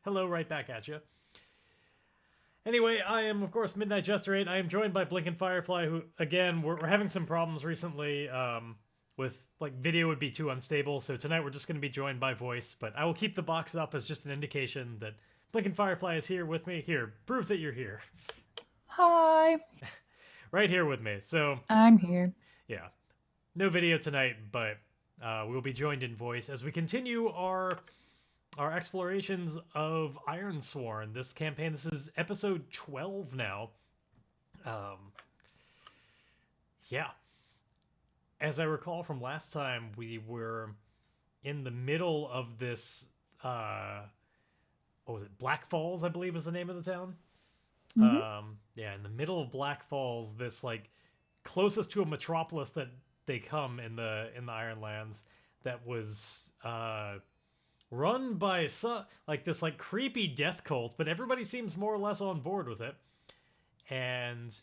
Hello, right back at you. Anyway, I am, of course, Midnight Jester 8. I am joined by Blinkin' Firefly, who, again, we're having some problems recently with, like, video would be too unstable, so tonight we're just going to be joined by voice, but I will keep the box up as just an indication that Blinkin' Firefly is here with me. Here, prove that you're here. Hi. Right here with me. So, I'm here. yeah. No video tonight, but we'll be joined in voice as we continue our explorations of Ironsworn. This campaign, this is episode 12 now. Yeah. As I recall from last time, we were in the middle of this, what was it? Black Falls, I believe is the name of the town. Hmm. Yeah, in the middle of Black Falls, this, like, closest to a metropolis that they come in the Ironlands, that was run by like this like creepy death cult, but everybody seems more or less on board with it. And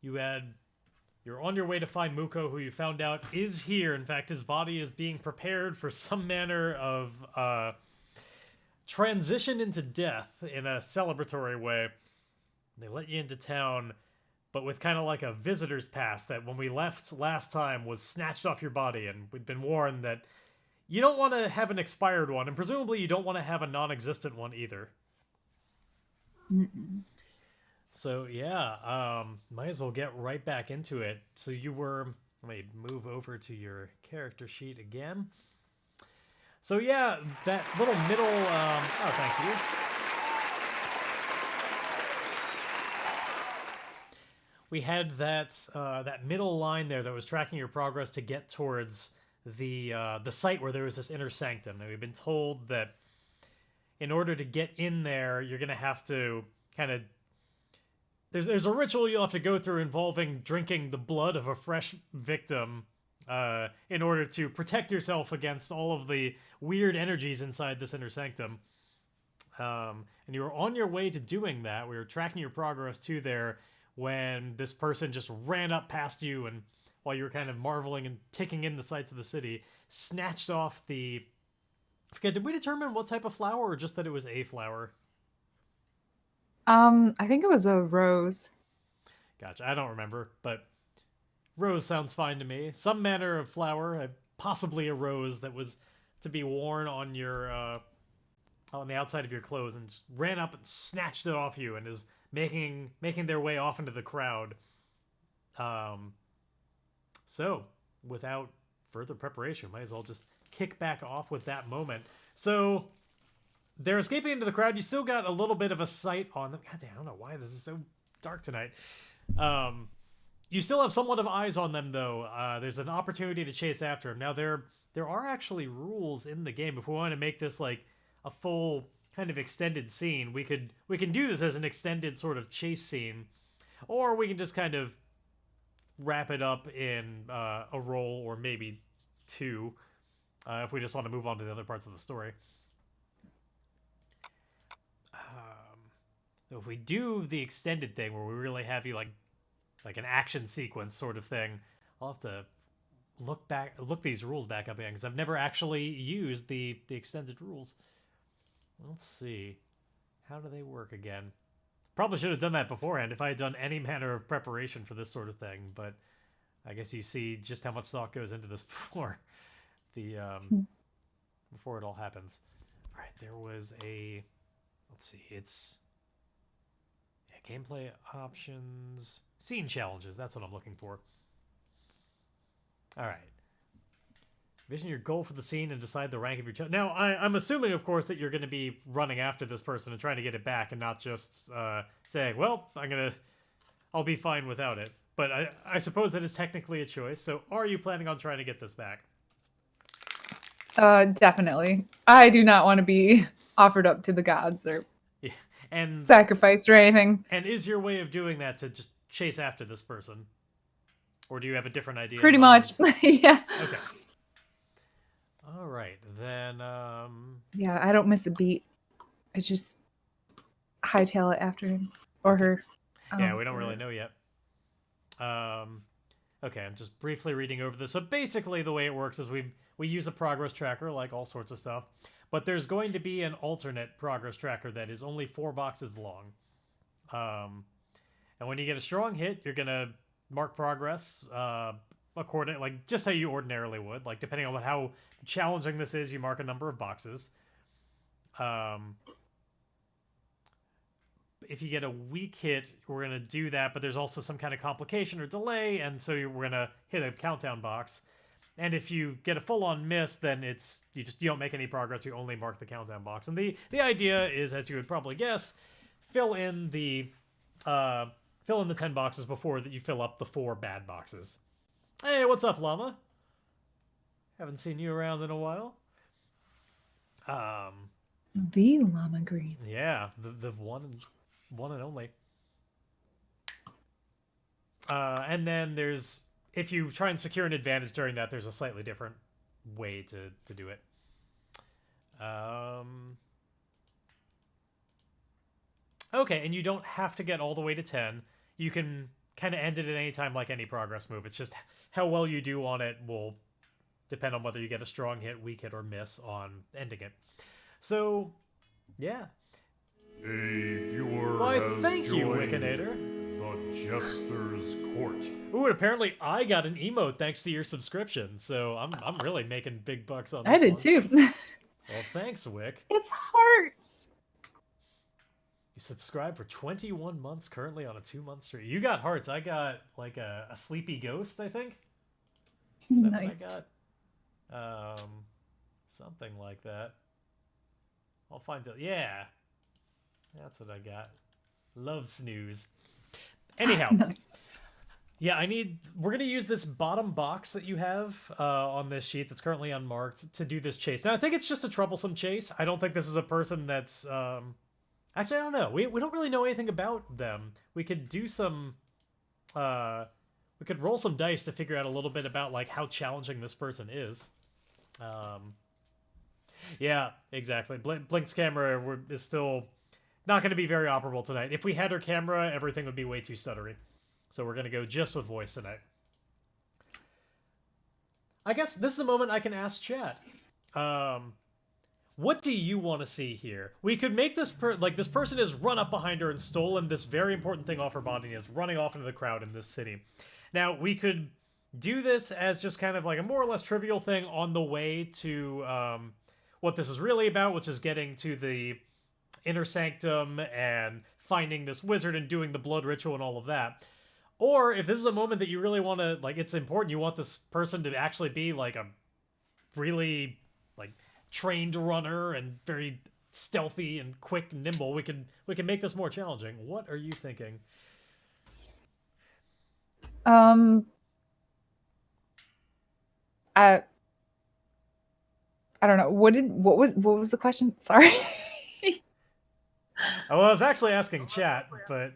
you're on your way to find Muko, who you found out is here. In fact, his body is being prepared for some manner of transition into death in a celebratory way. They let you into town, but with kind of like a visitor's pass that when we left last time was snatched off your body, and we'd been warned that you don't want to have an expired one, and presumably you don't want to have a non-existent one either. Mm-mm. So yeah, might as well get right back into it. So you were, let me move over to your character sheet again. So yeah, that little middle, oh, thank you. We had that middle line there that was tracking your progress to get towards the site where there was this inner sanctum. Now we've been told that in order to get in there, you're gonna have to kind of there's a ritual you'll have to go through involving drinking the blood of a fresh victim in order to protect yourself against all of the weird energies inside this inner sanctum. And you were on your way to doing that. We were tracking your progress to there when this person just ran up past you, and while you were kind of marveling and taking in the sights of the city, snatched off the. I forget, did we determine what type of flower, or just that it was a flower? I think it was a rose. Gotcha. I don't remember, but rose sounds fine to me. Some manner of flower, possibly a rose that was to be worn on your on the outside of your clothes, and just ran up and snatched it off you, and is making their way off into the crowd. Um, so without further preparation, might as well just kick back off with that moment. So they're escaping into the crowd. You still got a little bit of a sight on them. God damn, I don't know why this is so dark tonight. You still have somewhat of eyes on them, though. There's an opportunity to chase after them. Now, there are actually rules in the game. If we want to make this like a full kind of extended scene, we can do this as an extended sort of chase scene, or we can just kind of wrap it up in a roll or maybe two if we just want to move on to the other parts of the story. If we do the extended thing where we really have you like an action sequence sort of thing, I'll have to look these rules back up again because I've never actually used the extended rules. Let's see, how do they work again? Probably should have done that beforehand if I had done any manner of preparation for this sort of thing, but I guess you see just how much thought goes into this the before it all happens. All right, there was a, let's see, it's, yeah, gameplay options, scene challenges. That's what I'm looking for. All right. Vision your goal for the scene and decide the rank of your challenge. Now, I'm assuming, of course, that you're going to be running after this person and trying to get it back, and not just saying, "Well, I'll be fine without it." But I suppose that is technically a choice. So, are you planning on trying to get this back? Definitely. I do not want to be offered up to the gods or Yeah. And sacrificed or anything. and is your way of doing that to just chase after this person, or do you have a different idea in Pretty mind? much. Yeah. Okay. All right, then. Yeah, I don't miss a beat. I just hightail it after him or Okay. her. Yeah, we don't really know yet. Okay, I'm just briefly reading over this. So basically, the way it works is we use a progress tracker, like all sorts of stuff. but there's going to be an alternate progress tracker that is only 4 boxes long. And when you get a strong hit, you're gonna mark progress according, like just how you ordinarily would. Like depending on how challenging this is, you mark a number of boxes. If you get a weak hit, we're gonna do that, but there's also some kind of complication or delay, and so we're gonna hit a countdown box. And if you get a full-on miss, then it's you don't make any progress. You only mark the countdown box. And the idea is, as you would probably guess, fill in the 10 boxes before that you fill up the 4 bad boxes. Hey, what's up, Llama? Haven't seen you around in a while. The Llama Green. Yeah, the one and only. And then there's, if you try and secure an advantage during that, there's a slightly different way to do it. Okay, and you don't have to get all the way to 10. You can kind of end it at any time like any progress move. It's just how well you do on it will depend on whether you get a strong hit, weak hit, or miss on ending it. So, yeah. A viewer Why, has thank you, joined Wickinator. the Jester's Court. Ooh, and apparently I got an emote thanks to your subscription, so I'm really making big bucks on this I did one. too. Well, thanks, Wick. It's hearts. You subscribed for 21 months currently on a 2-month streak. You got hearts. I got like a sleepy ghost, I think. Is that Nice. what I got? Something like that. I'll find it. Yeah. That's what I got. Love snooze. Anyhow. Nice. Yeah, we're going to use this bottom box that you have on this sheet that's currently unmarked to do this chase. Now, I think it's just a troublesome chase. I don't think this is a person that's... Actually, I don't know. We don't really know anything about them. We could do some... we could roll some dice to figure out a little bit about like how challenging this person is. Yeah, exactly. Blink's camera is still not going to be very operable tonight. If we had her camera, everything would be way too stuttery. So we're going to go just with voice tonight. I guess this is a moment I can ask chat. What do you want to see here? We could make this this person has run up behind her and stolen this very important thing off her body and is running off into the crowd in this city. Now, we could do this as just kind of like a more or less trivial thing on the way to what this is really about, which is getting to the inner sanctum and finding this wizard and doing the blood ritual and all of that. Or if this is a moment that you really want to, like, it's important, you want this person to actually be like a really like trained runner and very stealthy and quick and nimble, we can make this more challenging. What are you thinking? I don't know. What was the question? Sorry. Well, I was actually asking chat, but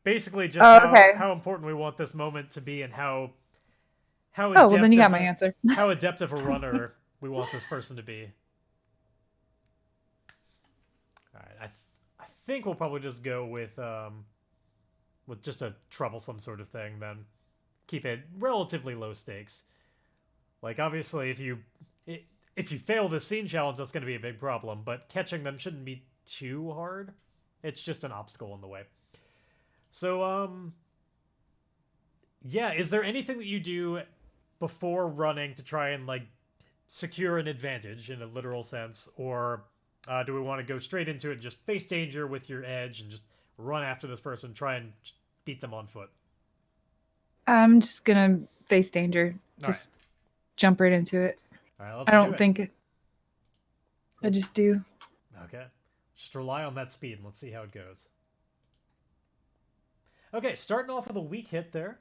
basically just how important we want this moment to be and how adept well, then you got my answer. How adept of a runner we want this person to be. All right, I think we'll probably just go with just a troublesome sort of thing, then keep it relatively low stakes. Like obviously if you fail this scene challenge, that's going to be a big problem, but catching them shouldn't be too hard. It's just an obstacle in the way. So yeah, is there anything that you do before running to try and like secure an advantage in a literal sense, or do we want to go straight into it and just face danger with your edge and just run after this person, try and beat them on foot? I'm just gonna face danger. Just jump right into it. All right, let's I don't think I just do. Okay. Just rely on that speed and let's see how it goes. Okay, starting off with a weak hit there,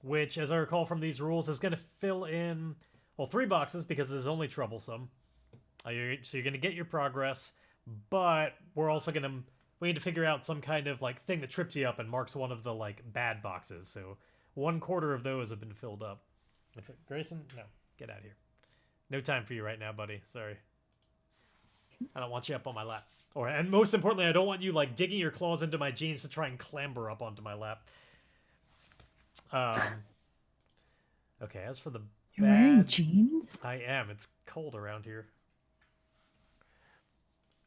which, as I recall from these rules, is going to fill in, well, 3 boxes because it's only troublesome. So you're going to get your progress, but we're also going to, we need to figure out some kind of, like, thing that trips you up and marks one of the, like, bad boxes. So 1/4 of those have been filled up. Grayson? No, get out of here. No time for you right now, buddy. Sorry. I don't want you up on my lap. And most importantly, I don't want you like digging your claws into my jeans to try and clamber up onto my lap. Okay, as for the You're wearing jeans? I am. It's cold around here.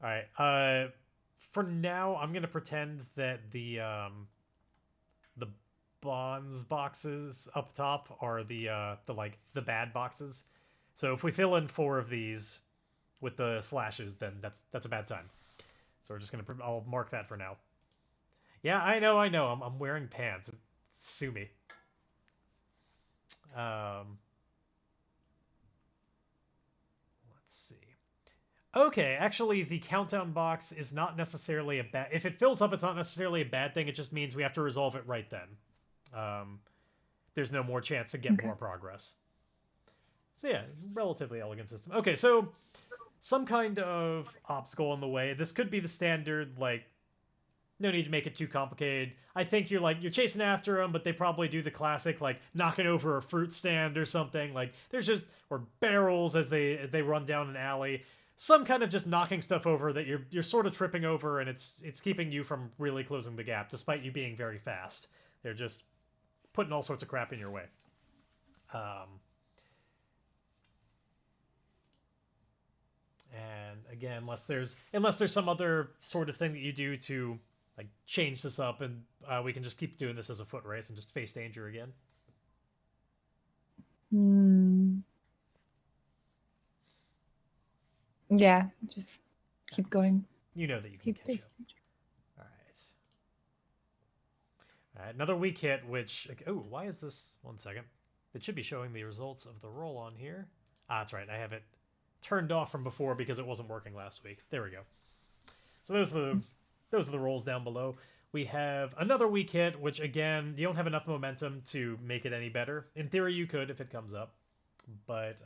All right. For now, I'm gonna pretend that the bonds boxes up top are the bad boxes. So if we fill in 4 of these with the slashes, then that's a bad time. So we're just gonna I'll mark that for now. Yeah, I know. I'm wearing pants. Sue me. Let's see. Okay, actually, the countdown box is not necessarily a bad... If it fills up, it's not necessarily a bad thing. It just means we have to resolve it right then. There's no more chance to get more progress. So yeah, relatively elegant system. Okay, so some kind of obstacle in the way. This could be the standard, like, no need to make it too complicated. I think you're chasing after them, but they probably do the classic, like, knocking over a fruit stand or something. Like, there's just... Or barrels as they run down an alley. Some kind of just knocking stuff over that you're sort of tripping over, and it's keeping you from really closing the gap, despite you being very fast. They're just putting all sorts of crap in your way. And again, unless there's some other sort of thing that you do to like change this up, and we can just keep doing this as a foot race and just face danger again. Yeah, just keep going. You know that you can catch up. All right, another weak hit. Which why is this? 1 second. It should be showing the results of the roll on here. That's right. I have it turned off from before because it wasn't working last week. There we go. So those are the rolls down below. We have another weak hit, which again, you don't have enough momentum to make it any better. In theory, you could if it comes up, but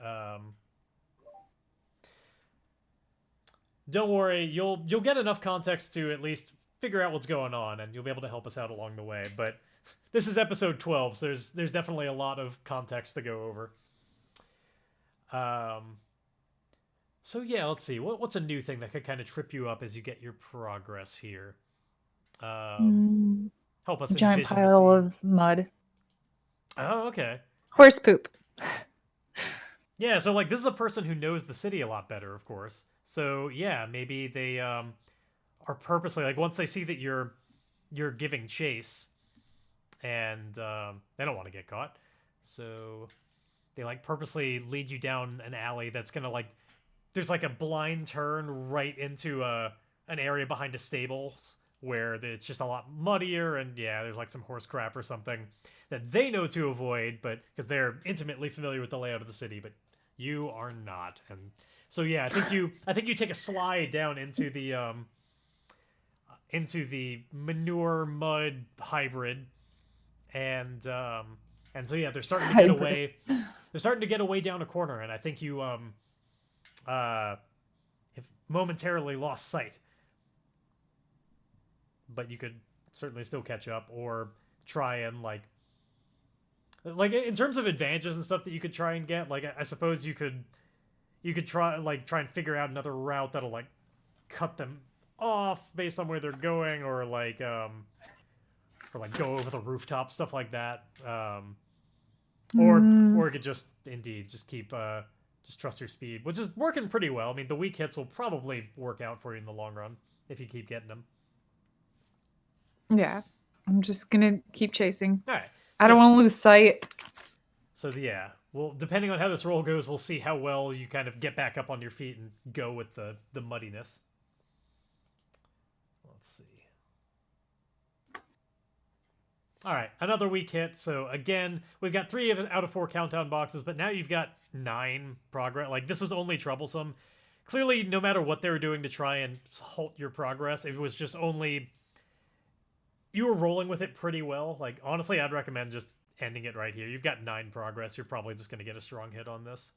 don't worry. You'll get enough context to at least figure out what's going on, and you'll be able to help us out along the way. But this is episode 12, so there's definitely a lot of context to go over. So yeah, let's see. What's a new thing that could kind of trip you up as you get your progress here? Help us. A giant pile of mud. Oh, okay. Horse poop. Yeah, so like this is a person who knows the city a lot better, of course. So yeah, maybe they are purposely like once they see that you're giving chase, and they don't want to get caught, so they like purposely lead you down an alley that's gonna like there's like a blind turn right into an area behind a stables where it's just a lot muddier, and yeah, there's like some horse crap or something that they know to avoid, but because they're intimately familiar with the layout of the city, but you are not. And so yeah, I think you take a slide down into the manure mud hybrid, and so yeah, they're starting to get away. They're starting to get away down a corner, and I think you have momentarily lost sight. But you could certainly still catch up, or try and like in terms of advantages and stuff that you could try and get. Like I suppose you could try and figure out another route that'll like cut them off based on where they're going, or like go over the rooftop, stuff like that. Or you could just keep just trust your speed, which is working pretty well. I mean, the weak hits will probably work out for you in the long run if you keep getting them. Yeah, I'm just gonna keep chasing. All right. I don't want to lose sight. So yeah, well, depending on how this roll goes, we'll see how well you kind of get back up on your feet and go with the muddiness. Let's see. All right, another weak hit. So again, we've got 3 out of 4 countdown boxes, but now you've got 9 progress. Like this was only troublesome. Clearly, no matter what they were doing to try and halt your progress, it was just only... You were rolling with it pretty well. Like, honestly, I'd recommend just ending it right here. You've got 9 progress. You're probably just going to get a strong hit on this.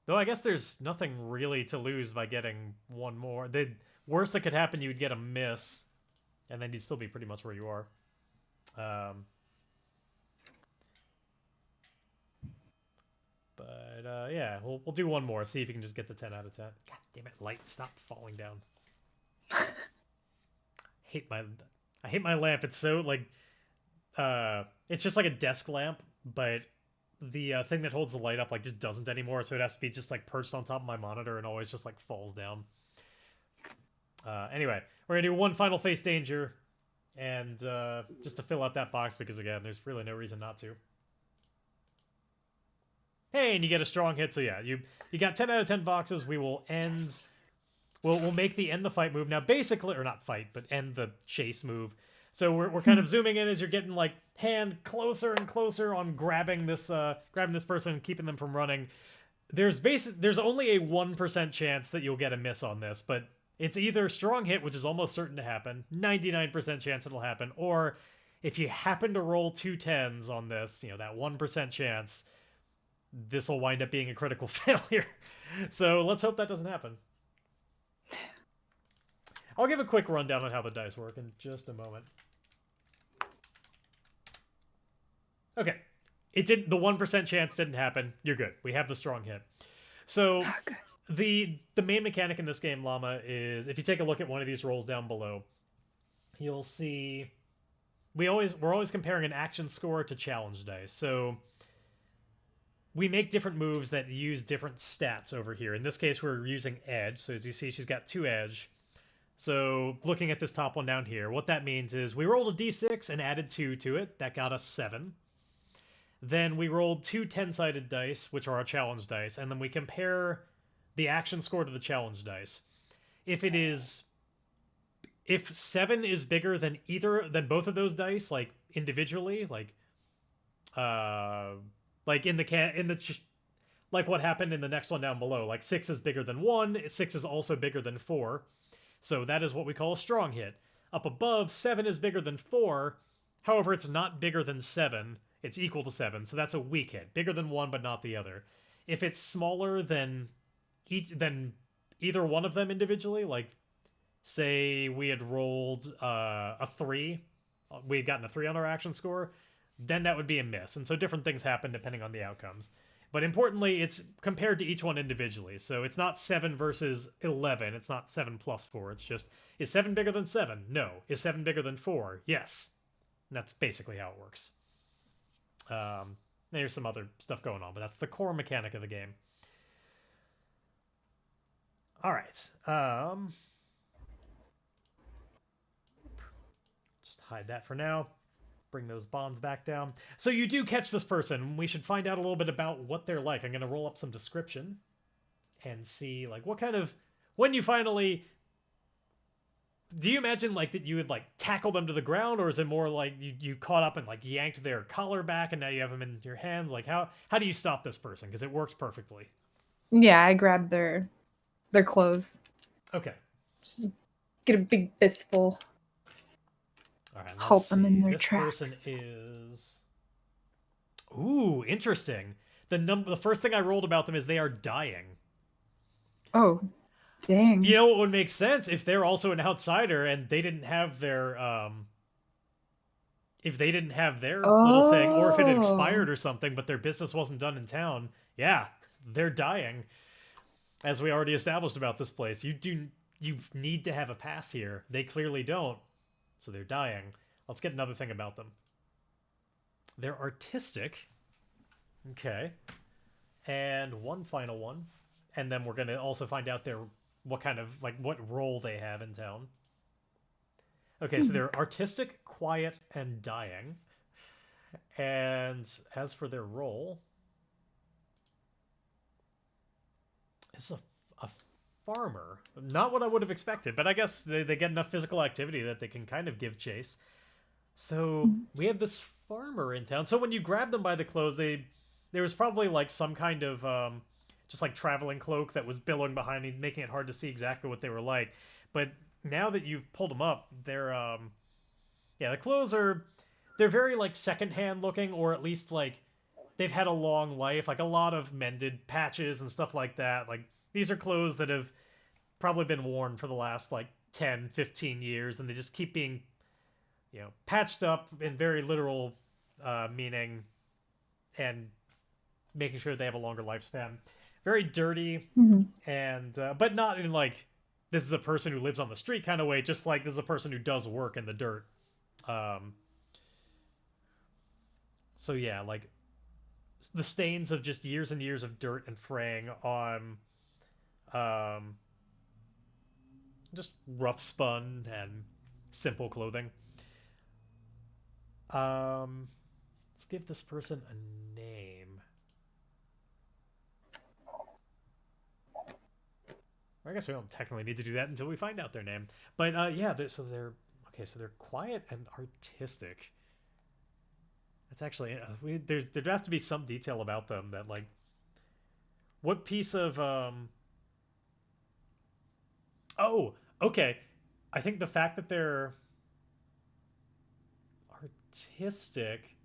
Though I guess there's nothing really to lose by getting 1 more. The worst that could happen, you would get a miss, and then you'd still be pretty much where you are. But yeah, we'll do 1 more. See if you can just get the 10 out of 10. God damn it, light! Stop falling down. I hate my lamp. It's so like, it's just like a desk lamp, but the thing that holds the light up like just doesn't anymore, so it has to be just like perched on top of my monitor and always just like falls down. Anyway, we're gonna do one final face danger, and just to fill out that box because again, there's really no reason not to. Hey, and you get a strong hit, so yeah, you got 10 out of 10 boxes. We will end. We'll make the end the fight move now, basically, or not fight, but end the chase move. So we're kind of zooming in as you're getting like hand closer and closer on grabbing this person and keeping them from running. There's only a 1% chance that you'll get a miss on this, but it's either strong hit, which is almost certain to happen, 99% chance it'll happen, or if you happen to roll 2 10s on this, that 1% chance, this will wind up being a critical failure. So let's hope that doesn't happen. I'll give a quick rundown on how the dice work in just a moment. Okay. The 1% chance didn't happen. You're good. We have the strong hit. So the main mechanic in this game, Llama, is if you take a look at one of these rolls down below, you'll see we're always comparing an action score to challenge dice. So we make different moves that use different stats over here. In this case, we're using edge. So as you see, she's got 2 edge. So looking at this top one down here, what that means is we rolled a d6 and added 2 to it. That got us 7. Then we rolled 2 10-sided dice, which are our challenge dice, and then we compare the action score to the challenge dice. If 7 is bigger than both of those dice, like individually, like like what happened in the next one down below, like 6 is bigger than 1, 6 is also bigger than 4. So that is what we call a strong hit. Up above, 7 is bigger than 4. However, it's not bigger than 7. It's equal to 7, so that's a weak hit. Bigger than 1, but not the other. If it's smaller than either one of them individually, like, say we had rolled a 3, we had gotten a 3 on our action score, then that would be a miss. And so different things happen depending on the outcomes. But importantly, it's compared to each one individually. So it's not 7 versus 11. It's not 7 plus 4. It's just, is 7 bigger than 7? No. Is 7 bigger than 4? Yes. And that's basically how it works. There's some other stuff going on, but that's the core mechanic of the game. All right. Just hide that for now. Bring those bonds back down. So you do catch this person. We should find out a little bit about what they're like. I'm going to roll up some description and see like what kind of, when you finally, do you imagine like that you would like tackle them to the ground, or is it more like you caught up and like yanked their collar back and now you have them in your hands? Like how do you stop this person? Because it works perfectly. Yeah, I grabbed their clothes. Okay. Just get a big fistful. All right, Halt them in their this tracks. Person is... Ooh, interesting. The first thing I rolled about them is they are dying. Oh, dang. You know what would make sense? If they're also an outsider and they didn't have their little thing, or if it had expired or something, but their business wasn't done in town, yeah, they're dying. As we already established about this place, you need to have a pass here. They clearly don't. So they're dying. Let's get another thing about them. They're artistic. Okay. And one final one. And then we're going to also find out what role they have in town. Okay, so they're artistic, quiet, and dying. And as for their role, it's a farmer. Not what I would have expected, but I guess they get enough physical activity that they can kind of give chase. So we have this farmer in town. So when you grab them by the clothes, there was probably like some kind of just like traveling cloak that was billowing behind me, making it hard to see exactly what they were like. But now that you've pulled them up, they're the clothes they're very like secondhand looking, or at least like they've had a long life, like a lot of mended patches and stuff like that. Like these are clothes that have probably been worn for the last like 10, 15 years, and they just keep being, patched up in very literal meaning and making sure they have a longer lifespan. Very dirty, and but not in like, this is a person who lives on the street kind of way, just like this is a person who does work in the dirt. So yeah, like the stains of just years and years of dirt and fraying on um, just rough spun and simple clothing. Let's give this person a name. I guess we don't technically need to do that until we find out their name. But yeah, so they're okay. So they're quiet and artistic. That's actually there'd have to be some detail about them that like what piece of oh, okay. I think the fact that they're artistic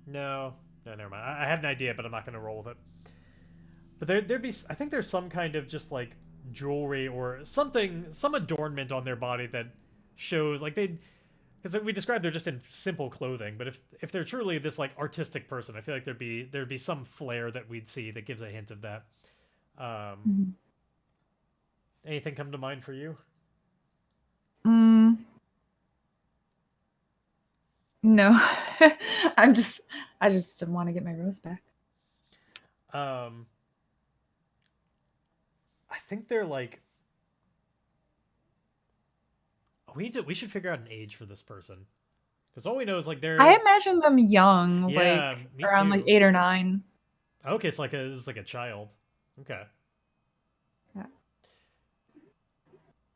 no, never mind. I had an idea, but I'm not going to roll with it. But there'd be, I think there's some kind of just like jewelry or something, some adornment on their body that shows like they, because we described they're just in simple clothing. But if they're truly this like artistic person, I feel like there'd be some flair that we'd see that gives a hint of that. Anything come to mind for you? No. I just want to get my rose back. I think they're like we should figure out an age for this person. Because all we know is like they're I imagine them young, Yeah, like me around like too. 8 or 9. Okay, so this is like a child. Okay. Yeah.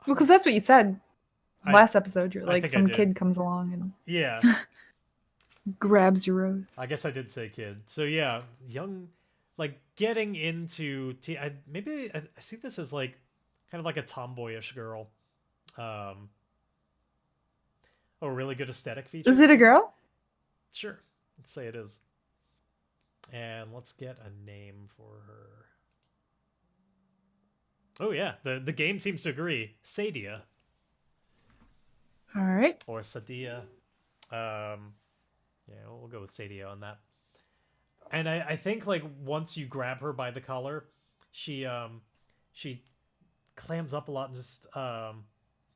Well, because that's what you said last episode. You're I like think I some did. kid comes along and Yeah. grabs your rose. I guess I did say kid. So yeah, young, like getting into maybe I see this as like kind of like a tomboyish girl. Oh, really good aesthetic feature. Is it a girl? Sure, let's say it is. And let's get a name for her. Oh yeah, the game seems to agree. Sadia. All right. Or Sadia. Yeah, we'll go with Sadia on that. And I think like once you grab her by the collar, she clams up a lot and just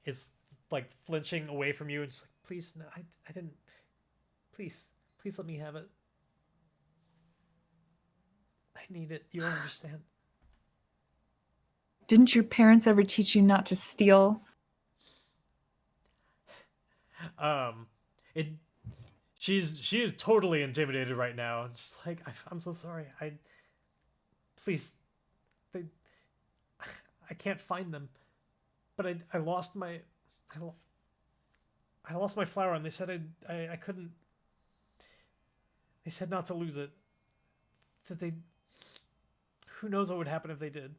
is like flinching away from you and just like, please, no, I didn't, please let me have it. I need it. You don't understand. Didn't your parents ever teach you not to steal? She is totally intimidated right now. I'm just like I'm so sorry. Please, I can't find them, but I lost my I lost my flower and they said I couldn't. They said not to lose it. That they. Who knows what would happen if they did?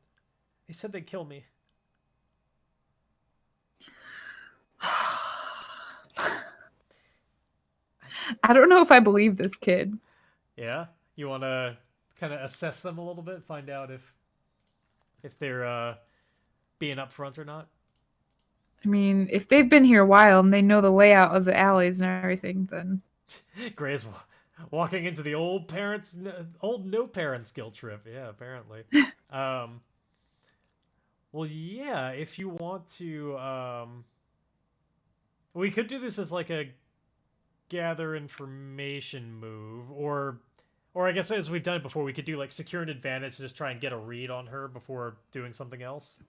They said they'd kill me. I don't know if I believe this kid. Yeah? You want to kind of assess them a little bit, find out if they're being upfront or not? I mean, if they've been here a while and they know the layout of the alleys and everything, then Grae's walking into the old no parents guilt trip. Yeah, apparently. Well, yeah, if you want to, we could do this as like a gather information move, or I guess as we've done it before, we could do like secure an advantage to just try and get a read on her before doing something else.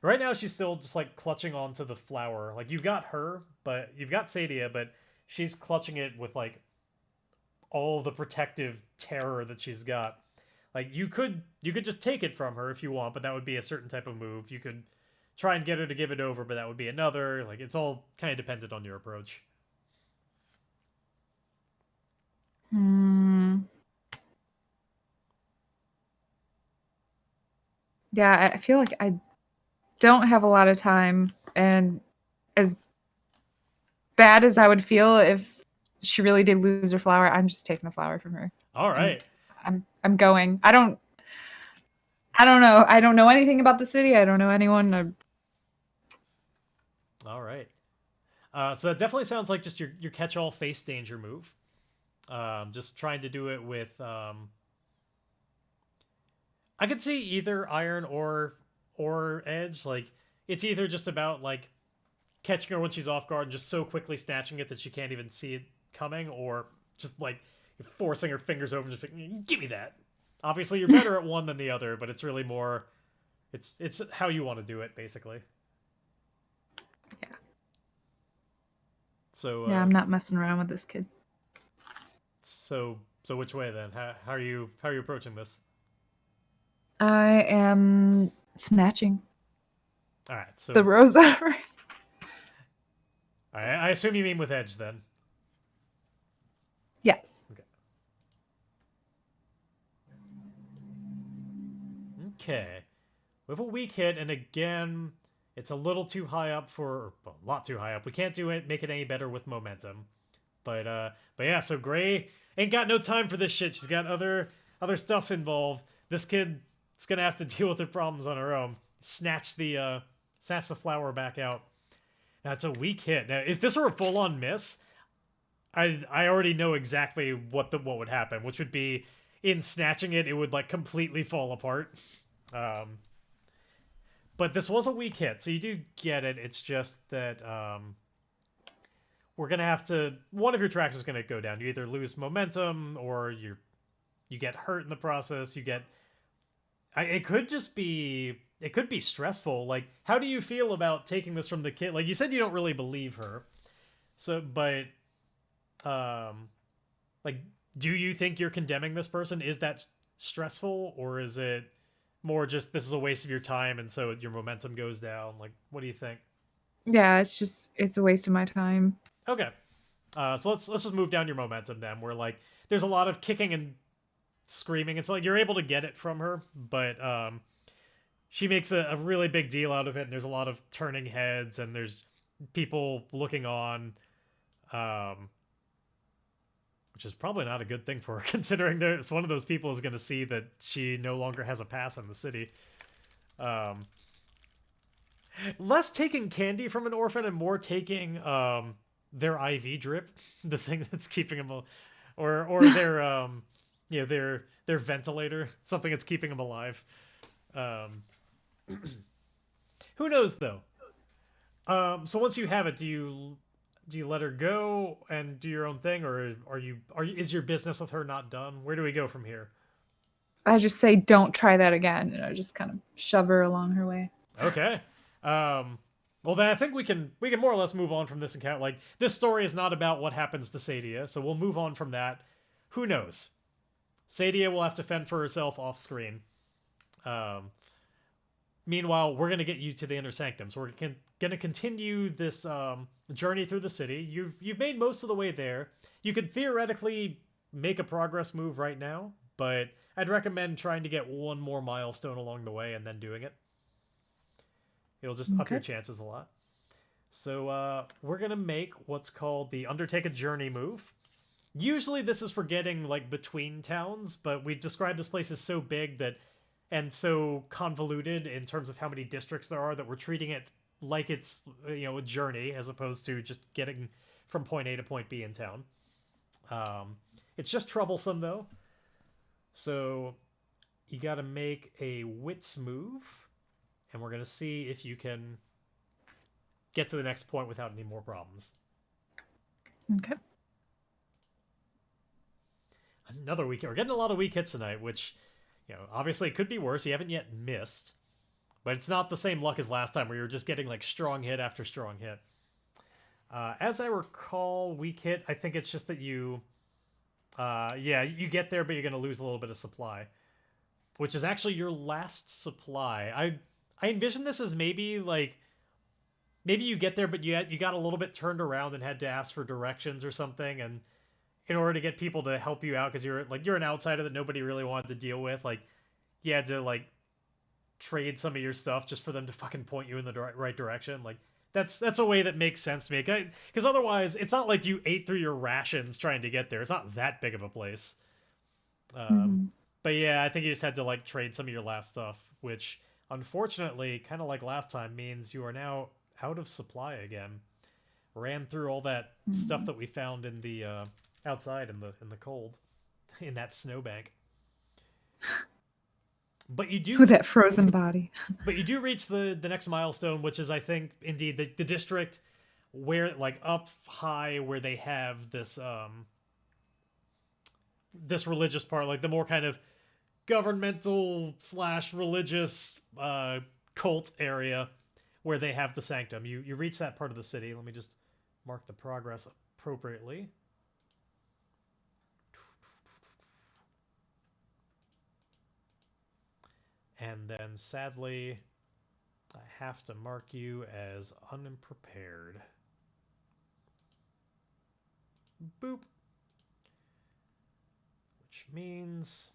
Right now she's still just like clutching onto the flower. Like you've got her, but you've got Sadia, but she's clutching it with like all the protective terror that she's got. Like you could just take it from her if you want, but that would be a certain type of move. You could try and get her to give it over, but that would be another. Like it's all kind of dependent on your approach. Yeah, I feel like I don't have a lot of time, and as bad as I would feel if she really did lose her flower, I'm just taking the flower from her. All right. I'm going. I don't know. I don't know anything about the city. I don't know anyone. All right. So that definitely sounds like just your catch-all face danger move. Just trying to do it with I could see either iron or edge. Like it's either just about like catching her when she's off guard and just so quickly snatching it that she can't even see it coming, or just like forcing her fingers over and just like, give me that. Obviously, you're better at one than the other, but it's really more, it's how you want to do it, basically. Yeah. So Yeah, I'm not messing around with this kid. So which way then? How are you approaching this? I am snatching All right. So the rose out of her. I assume you mean with edge then. Yes. Okay. We have a weak hit, and again, it's a little too high up for, well, a lot too high up. We can't make it any better with momentum. But yeah, so Grae ain't got no time for this shit. She's got other stuff involved. This kid is gonna have to deal with her problems on her own. Snatch the flower back out. Now it's a weak hit. Now if this were a full-on miss, I already know exactly what would happen, which would be in snatching it would like completely fall apart. But this was a weak hit, so you do get it. It's just that we're gonna have to. One of your tracks is gonna go down. You either lose momentum, or you get hurt in the process. You get. It could just be. It could be stressful. Like, how do you feel about taking this from the kid? Like, you said you don't really believe her. So, but, like, do you think you're condemning this person? Is that stressful, or is it more just this is a waste of your time, and so your momentum goes down? Like, what do you think? Yeah, it's a waste of my time. Okay. So let's just move down your momentum then. Where like there's a lot of kicking and screaming. It's like you're able to get it from her, but she makes a really big deal out of it, and there's a lot of turning heads, and there's people looking on, which is probably not a good thing for her, considering there's one of those people is going to see that she no longer has a pass in the city. Less taking candy from an orphan and more taking their IV drip, the thing that's keeping them, or their their ventilator, something that's keeping them alive. Who knows though? So once you have it, do you let her go and do your own thing, or is your business with her not done? Where do we go from here? I just say, don't try that again, and I just kind of shove her along her way. Okay. Well, then I think we can more or less move on from this encounter. Like, this story is not about what happens to Sadia, so we'll move on from that. Who knows? Sadia will have to fend for herself off screen. Meanwhile, we're gonna get you to the Inner Sanctum, so we're gonna continue this journey through the city. You've made most of the way there. You could theoretically make a progress move right now, but I'd recommend trying to get one more milestone along the way and then doing it. It'll just up your chances a lot. So we're going to make what's called the Undertake a Journey move. Usually this is for getting like between towns, but we've described this place as so big that and so convoluted in terms of how many districts there are that we're treating it like it's a journey as opposed to just getting from point A to point B in town. It's just troublesome though. So you got to make a wits move. And we're going to see if you can get to the next point without any more problems. Okay. Another weak hit. We're getting a lot of weak hits tonight, which, obviously it could be worse. You haven't yet missed. But it's not the same luck as last time where you were just getting like strong hit after strong hit. As I recall, weak hit, I think it's just that you get there, but you're going to lose a little bit of supply. Which is actually your last supply. I envision this as maybe you get there, but you got a little bit turned around and had to ask for directions or something, and in order to get people to help you out, because you're an outsider that nobody really wanted to deal with, like you had to like trade some of your stuff just for them to fucking point you in the right direction. Like that's a way that makes sense to me, because otherwise it's not like you ate through your rations trying to get there. It's not that big of a place. But yeah, I think you just had to like trade some of your last stuff, which unfortunately, kind of like last time, means you are now out of supply again. Ran through all that stuff that we found in the outside in the cold, in that snowbank. But you do with that frozen body. But you do reach the next milestone, which is, I think, indeed the district where, like, up high where they have this this religious part, like the more kind of governmental slash religious cult area where they have the sanctum. You reach that part of the city. Let me just mark the progress appropriately. And then, sadly, I have to mark you as unprepared. Boop. Which means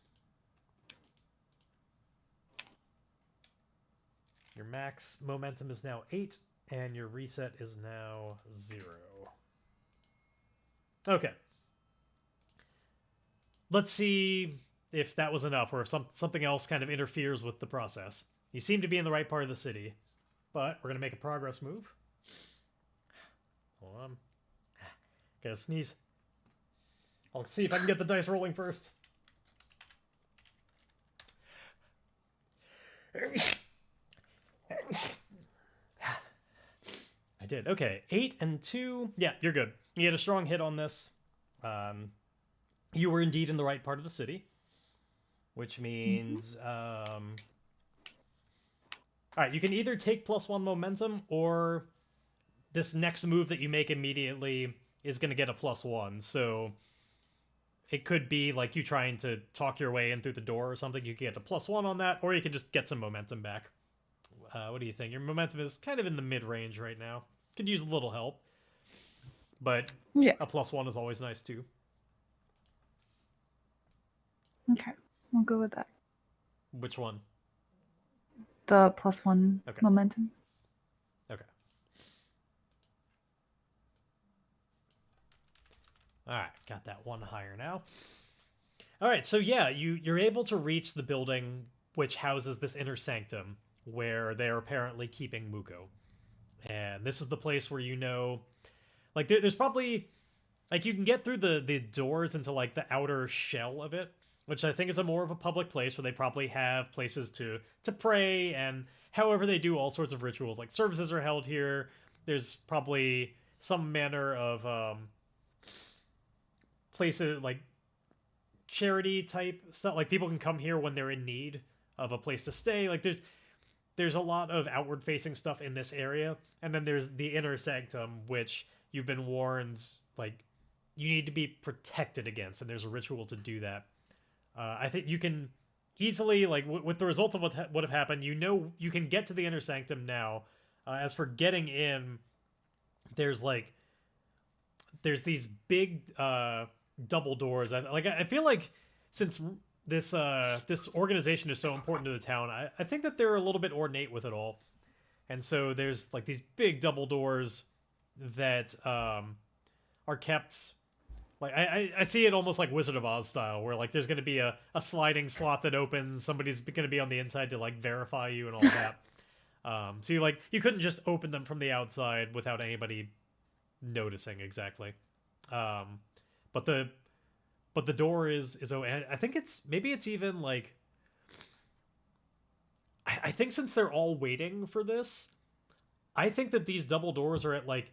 your max momentum is now 8, and your reset is now 0. Okay. Let's see if that was enough, or if something else kind of interferes with the process. You seem to be in the right part of the city, but we're going to make a progress move. Hold on. Gotta sneeze. I'll see if I can get the dice rolling first. I did. Okay, 8 and 2. Yeah, you're good. You had a strong hit on this. You were indeed in the right part of the city, which means... all right, you can either take +1 momentum, or this next move that you make immediately is going to get a +1. So it could be like you trying to talk your way in through the door or something. You can get a +1 on that, or you can just get some momentum back. What do you think? Your momentum is kind of in the mid-range right now. Could use a little help, but Yeah. a +1 is always nice too. Okay. We'll go with that. Which one? The +1 Okay. momentum. Okay. All right, got that one higher now. All right, so yeah, you're able to reach the building which houses this inner sanctum where they're apparently keeping Muko. And this is the place where, you know, like there's probably, like, you can get through the doors into like the outer shell of it, which I think is a more of a public place where they probably have places to pray, and however they do all sorts of rituals, like services are held here. There's probably some manner of places like charity type stuff, like people can come here when they're in need of a place to stay. Like there's a lot of outward facing stuff in this area, and then there's the inner sanctum, which you've been warned, like, you need to be protected against, and there's a ritual to do that. I think you can easily, like, with the results of what have happened, you know you can get to the inner sanctum now. As for getting in, there's these big double doors. I feel like since this organization is so important to the town, I think that they're a little bit ornate with it all. And so there's like these big double doors that are kept. Like, I see it almost like Wizard of Oz style, where like there's going to be a sliding slot that opens. Somebody's going to be on the inside to like verify you and all that. So you couldn't just open them from the outside without anybody noticing exactly. But the door is open. I think maybe it's even like, I think since they're all waiting for this, I think that these double doors are at like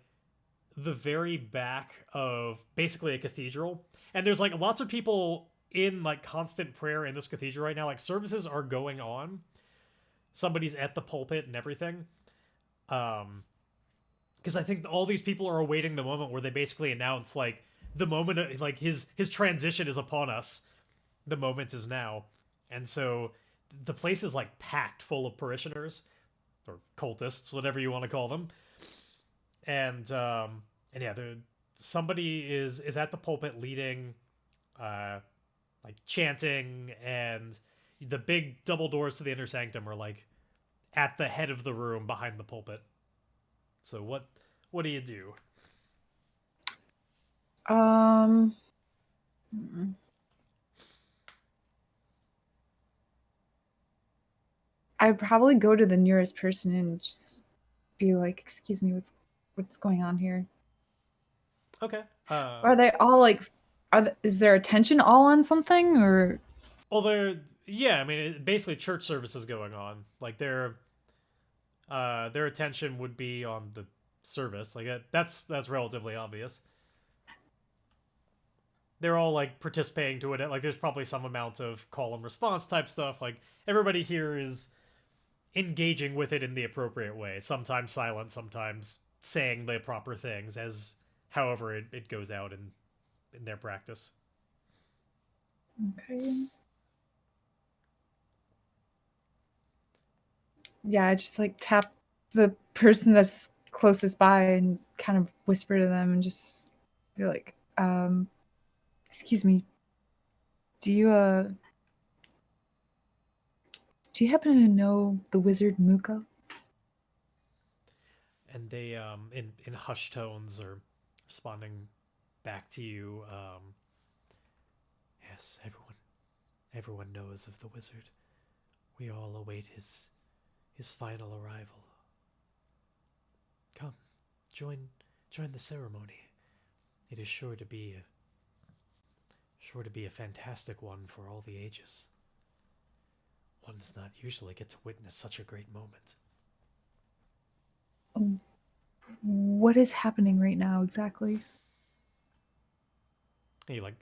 the very back of basically a cathedral, and there's like lots of people in like constant prayer in this cathedral right now. Like, services are going on, somebody's at the pulpit and everything, because I think all these people are awaiting the moment where they basically announce, like, the moment of, like, his transition is upon us, the moment is now. And so the place is like packed full of parishioners or cultists, whatever you want to call them. And yeah, somebody is at the pulpit leading, like, chanting, and the big double doors to the inner sanctum are like at the head of the room behind the pulpit. So what do you do? I'd probably go to the nearest person and just be like, "Excuse me, what's going on here?" Okay. Are they all like, is their attention all on something, or? Well, yeah, I mean, basically church services going on. Like, their attention would be on the service. Like that's relatively obvious. They're all like participating to it. Like there's probably some amount of call and response type stuff. Like everybody here is engaging with it in the appropriate way. Sometimes silent, sometimes saying the proper things as however it goes out in their practice. Okay. Yeah, I just like tap the person that's closest by and kind of whisper to them and just be like, excuse me, do you happen to know the wizard Muko? And they in hushed tones are responding back to you. Yes, everyone knows of the wizard. We all await his final arrival. Come, join the ceremony. It is sure to be a fantastic one for all the ages. One does not usually get to witness such a great moment. What is happening right now exactly? Hey, like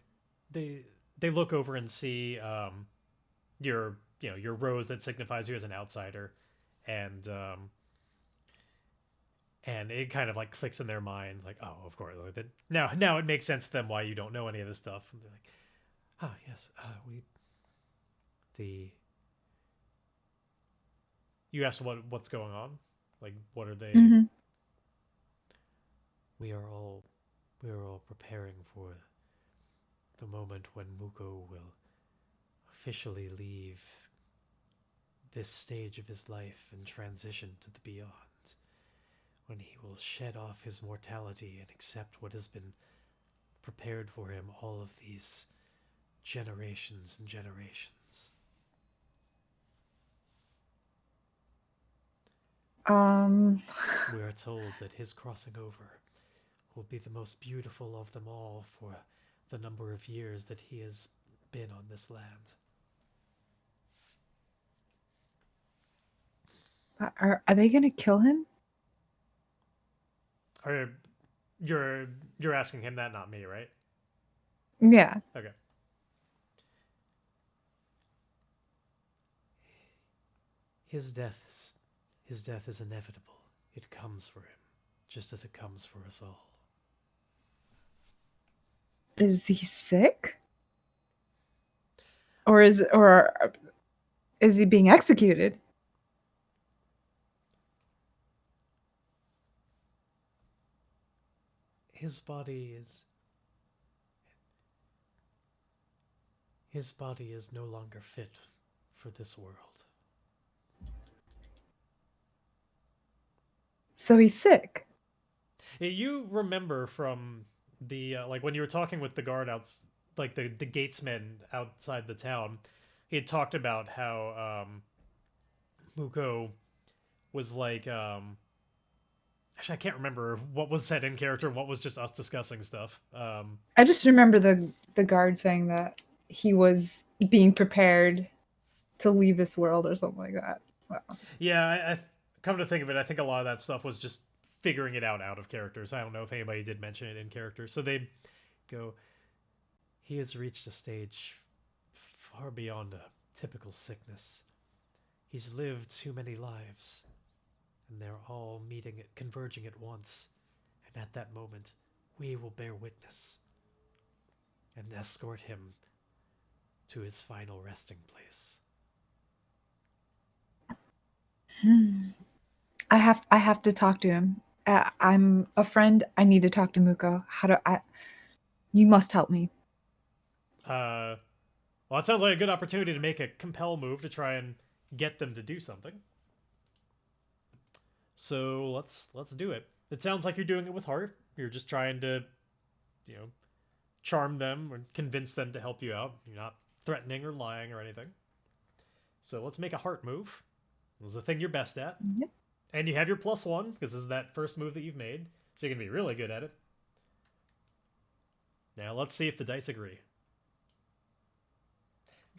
they look over and see your your rose that signifies you as an outsider, and it kind of like clicks in their mind, like, oh, of course, that now it makes sense to them why you don't know any of this stuff. And they're like, ah, yes, you asked what's going on, like what are they? Mhm. We are all preparing for the moment when Muko will officially leave this stage of his life and transition to the beyond, when he will shed off his mortality and accept what has been prepared for him all of these generations and generations. We are told that his crossing over will be the most beautiful of them all for the number of years that he has been on this land. Are they gonna kill him? Are you're asking him that, not me, right? Yeah. Okay. His death is inevitable. It comes for him, just as it comes for us all. Is he sick? Or is he being executed? His body is no longer fit for this world. So he's sick. You remember from the like when you were talking with the guard outs, like the gatesmen outside the town, he had talked about how Muko was like actually I can't remember what was said in character and what was just us discussing stuff. I just remember the guard saying that he was being prepared to leave this world or something like that. Wow. Yeah, I come to think of it, I think a lot of that stuff was just figuring it out of character. So I don't know if anybody did mention it in character. So they go, he has reached a stage far beyond a typical sickness. He's lived too many lives, and they're all converging at once. And at that moment, we will bear witness and escort him to his final resting place. I have to talk to him. I'm a friend. I need to talk to Muko. You must help me. Well, that sounds like a good opportunity to make a compel move to try and get them to do something. So let's do it. It sounds like you're doing it with heart. You're just trying to, charm them or convince them to help you out. You're not threatening or lying or anything. So let's make a heart move. This is the thing you're best at. Yep. And you have your +1, because this is that first move that you've made. So you're going to be really good at it. Now let's see if the dice agree.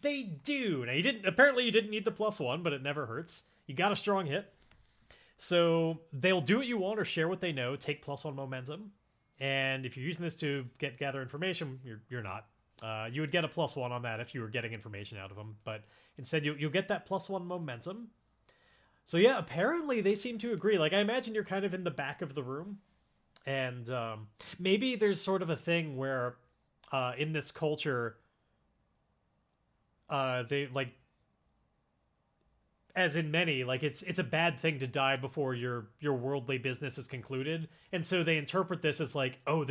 They do. Now apparently you didn't need the +1, but it never hurts. You got a strong hit. So they'll do what you want or share what they know, take +1 momentum. And if you're using this to gather information, you're not. You would get a +1 on that if you were getting information out of them, but instead you'll get that +1 momentum. So yeah, apparently they seem to agree. Like, I imagine you're kind of in the back of the room, and maybe there's sort of a thing where in this culture, they like, as in many, like it's a bad thing to die before your worldly business is concluded, and so they interpret this as like, oh,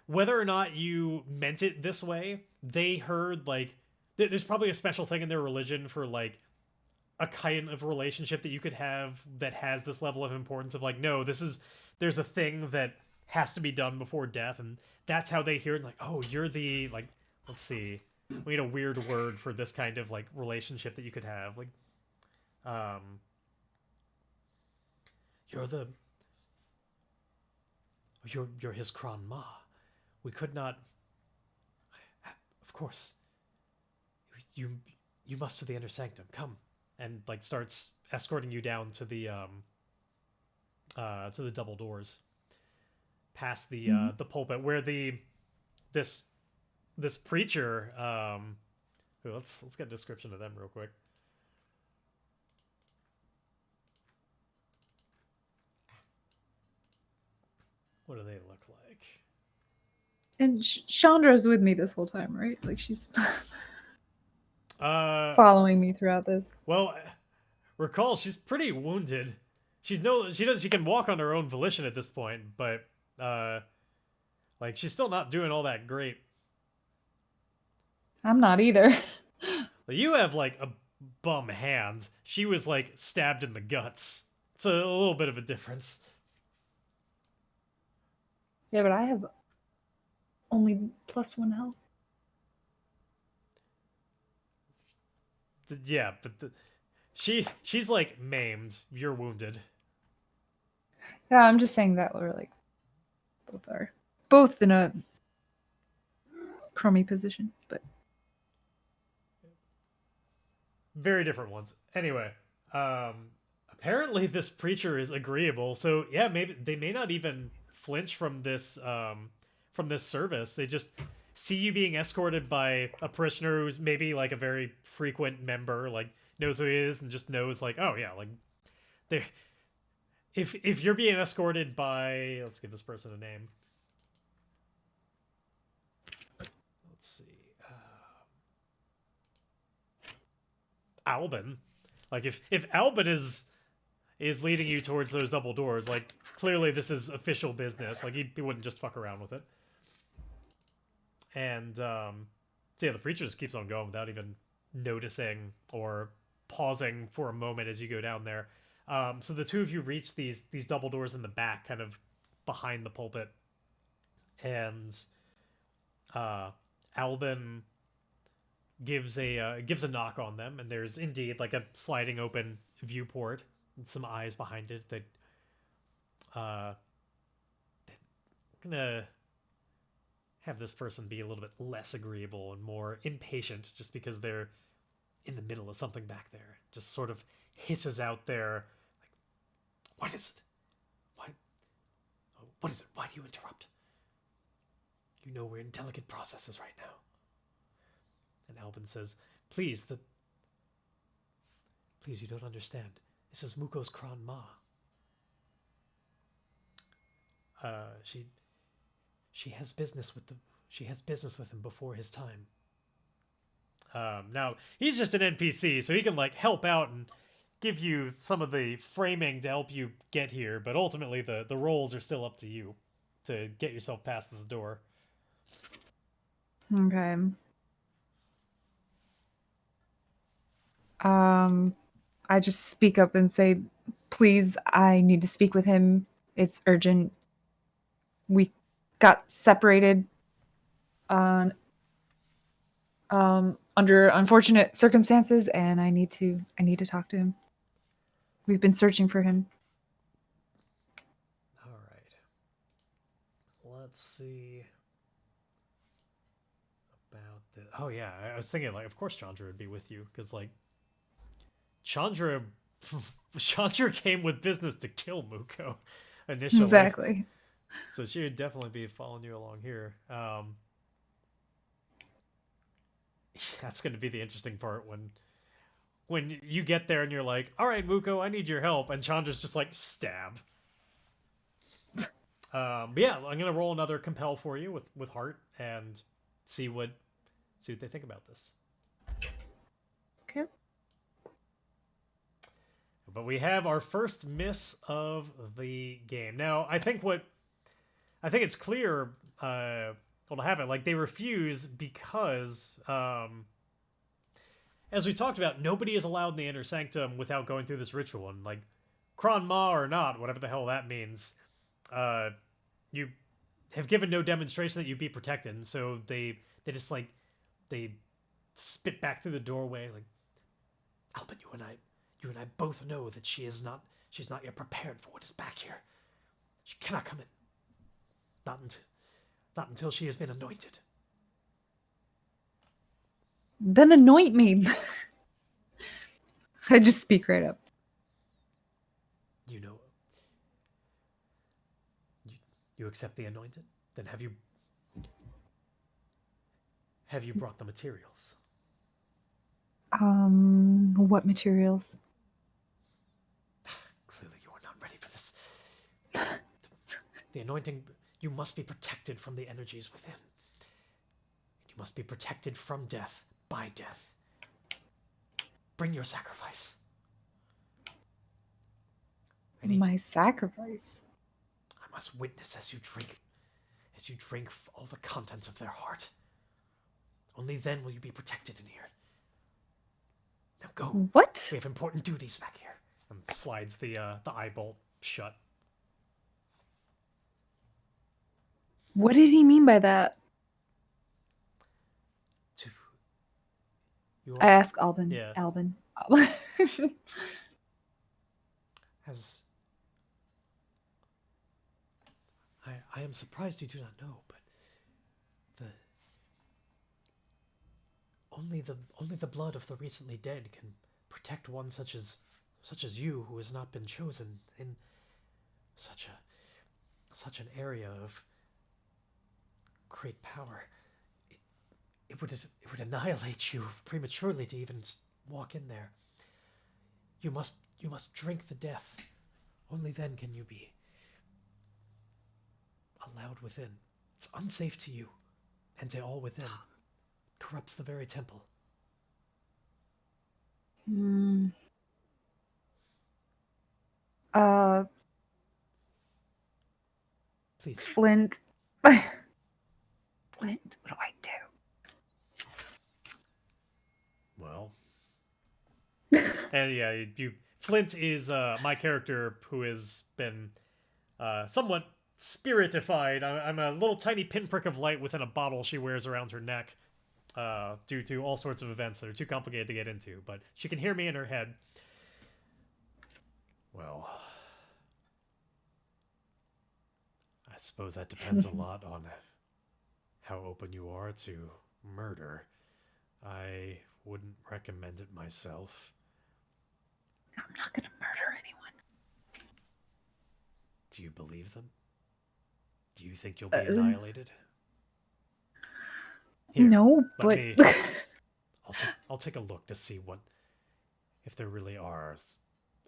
whether or not you meant it this way, they heard like there's probably a special thing in their religion for like a kind of relationship that you could have that has this level of importance of like, no, there's a thing that has to be done before death, and that's how they hear it. Like, oh, you're the, like, let's see, we need a weird word for this kind of like relationship that you could have, like, you're the, you're his Kron Ma. We could not, of course, you must to the inner sanctum, come. And like starts escorting you down to the double doors, past the pulpit where this preacher. Let's get a description of them real quick. What do they look like? And Chandra's with me this whole time, right? Like she's following me throughout this. Well, recall she's pretty wounded. She can walk on her own volition at this point, but like she's still not doing all that great. I'm not either. You have like a bum hand. She was like stabbed in the guts. It's a little bit of a difference. Yeah, but I have only +1 health. Yeah, but she's like maimed. You're wounded. Yeah, I'm just saying that we're like both in a crummy position, but Very different ones. Anyway, apparently this preacher is agreeable. So yeah, maybe they may not even flinch from this service. They just see you being escorted by a parishioner who's maybe like a very frequent member, like knows who he is and just knows like, oh yeah, like they if you're being escorted by, let's give this person a name. Let's see. Albin. Like if Albin is leading you towards those double doors, like clearly this is official business. Like he wouldn't just fuck around with it. And so yeah, the preacher just keeps on going without even noticing or pausing for a moment as you go down there. So the two of you reach these double doors in the back, kind of behind the pulpit, and Albin gives a knock on them, and there's indeed like a sliding open viewport and some eyes behind it that gonna have this person be a little bit less agreeable and more impatient just because they're in the middle of something back there. Just sort of hisses out there, like, what is it? What is it? Why do you interrupt? You know we're in delicate processes right now. And Albin says, please, you don't understand. This is Muko's Kron Ma. She has business with him before his time. Now he's just an NPC, so he can like help out and give you some of the framing to help you get here, but ultimately the roles are still up to you to get yourself past this door. okay. I just speak up and say, please, I need to speak with him. It's urgent. We got separated on under unfortunate circumstances, and I need to talk to him. We've been searching for him. All right. Let's see about this. Oh yeah, I was thinking like, of course Chandra would be with you because like Chandra Chandra came with business to kill Muko initially. Exactly. So she would definitely be following you along here. That's going to be the interesting part when you get there and you're like, all right, Muko, I need your help. And Chandra's just like, stab. But yeah, I'm going to roll another compel for you with heart and see what they think about this. Okay. But we have our first miss of the game. Now, I think it's clear what'll happen. Like, they refuse because, as we talked about, nobody is allowed in the Inner Sanctum without going through this ritual. And, like, Kron Ma or not, whatever the hell that means, you have given no demonstration that you'd be protected. And so they just, like, they spit back through the doorway, like, Albin, you and I both know that she's not yet prepared for what is back here. She cannot come in. Not until she has been anointed. Then anoint me. I just speak right up. You know. You accept the anointed? Then have you brought the materials? What materials? Clearly you are not ready for this. The anointing, you must be protected from the energies within. You must be protected from death, by death. Bring your sacrifice. My sacrifice? I must witness as you drink all the contents of their heart. Only then will you be protected in here. Now go. What? We have important duties back here. And slides the eye bolt shut. What did he mean by that? I asked Albin. Yeah. Albin. As I am surprised you do not know, but only the blood of the recently dead can protect one such as you, who has not been chosen in such an area of great power. It would annihilate you prematurely to even walk in there. You must drink the death. Only then can you be allowed within. It's unsafe to you and to all within. Corrupts the very temple. Please. Flint. Flint, what do I do? Well. And yeah, Flint is my character who has been somewhat spiritified. I'm a little tiny pinprick of light within a bottle she wears around her neck due to all sorts of events that are too complicated to get into, but she can hear me in her head. Well, I suppose that depends a lot on how open you are to murder. I wouldn't recommend it myself. I'm not gonna murder anyone. Do you believe them? Do you think you'll be annihilated? Here, no, but I'll take a look to see if there really are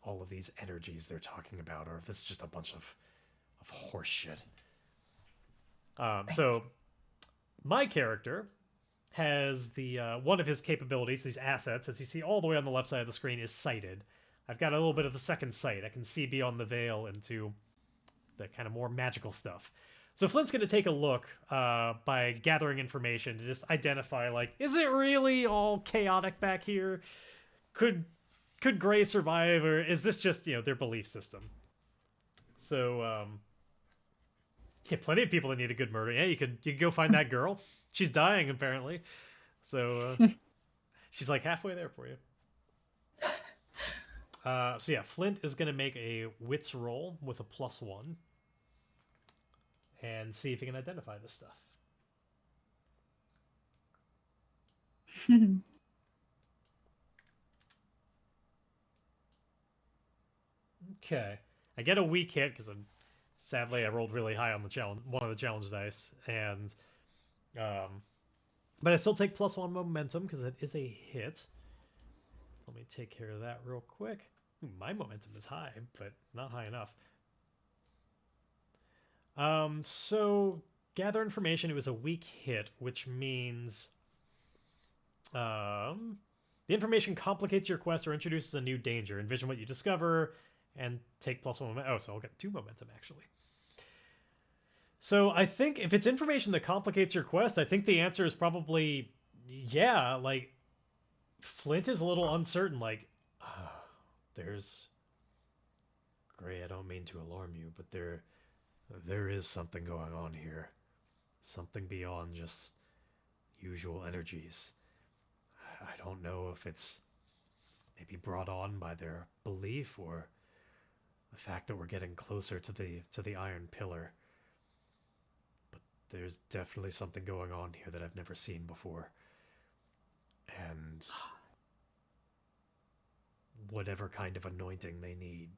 all of these energies they're talking about, or if this is just a bunch of horse shit. So my character has the one of his capabilities, these assets, as you see all the way on the left side of the screen, is sighted. I've got a little bit of the second sight. I can see beyond the veil into the kind of more magical stuff. So Flint's going to take a look by gathering information to just identify, like, is it really all chaotic back here? Could Grae survive, or is this just, their belief system? So, yeah, plenty of people that need a good murder. Yeah, you could go find that girl. She's dying, apparently. So, she's like halfway there for you. So yeah, Flint is going to make a wits roll with a +1 and see if he can identify this stuff. Okay. I get a weak hit because sadly I rolled really high on the challenge, one of the challenge dice, and but I still take +1 momentum because it is a hit. Let me take care of that real quick. Ooh, my momentum is high, but not high enough. So gather information. It was a weak hit, which means the information complicates your quest or introduces a new danger. Envision what you discover and take +1 momentum. Oh, so I'll get 2 momentum actually. So I think if it's information that complicates your quest, I think the answer is probably yeah. Like Flint is a little uncertain. Like there's Grae. I don't mean to alarm you, but there is something going on here. Something beyond just usual energies. I don't know if it's maybe brought on by their belief or the fact that we're getting closer to the Iron Pillar. But there's definitely something going on here that I've never seen before. And whatever kind of anointing they need,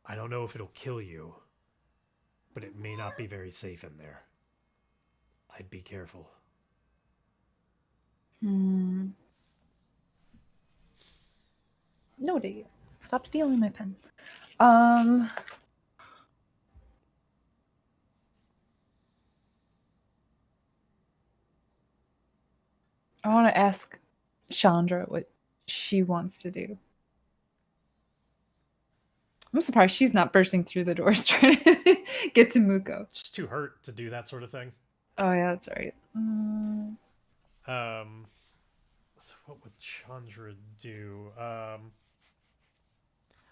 I don't know if it'll kill you, but it may not be very safe in there. I'd be careful. Noted. Stop stealing my pen. I want to ask Chandra what she wants to do. I'm surprised she's not bursting through the doors trying to get to Muko. It's too hurt to do that sort of thing. Oh yeah, that's right. So what would Chandra do?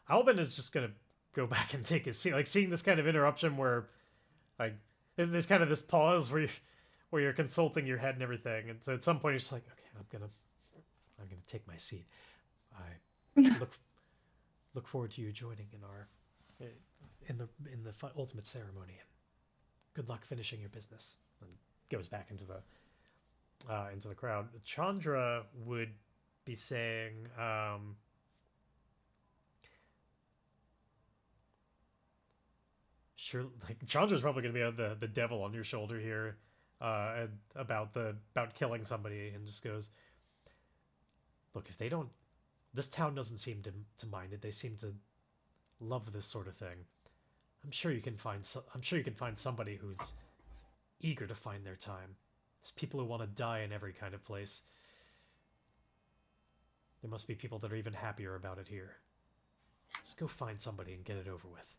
Albin is just gonna go back and take his seat. Like seeing this kind of interruption where, like, there's kind of this pause where you're consulting your head and everything, and so at some point you're just like, okay, I'm gonna take my seat. I look forward to you joining in our in the ultimate ceremony, and good luck finishing your business. And goes back into the crowd. Chandra would be saying, sure, like Chandra's probably going to be the devil on your shoulder here, about killing somebody, and just goes, look, if they don't, this town doesn't seem to mind it. They seem to love this sort of thing. I'm sure you can find somebody who's eager to find their time. There's people who want to die in every kind of place. There must be people that are even happier about it here. Just go find somebody and get it over with.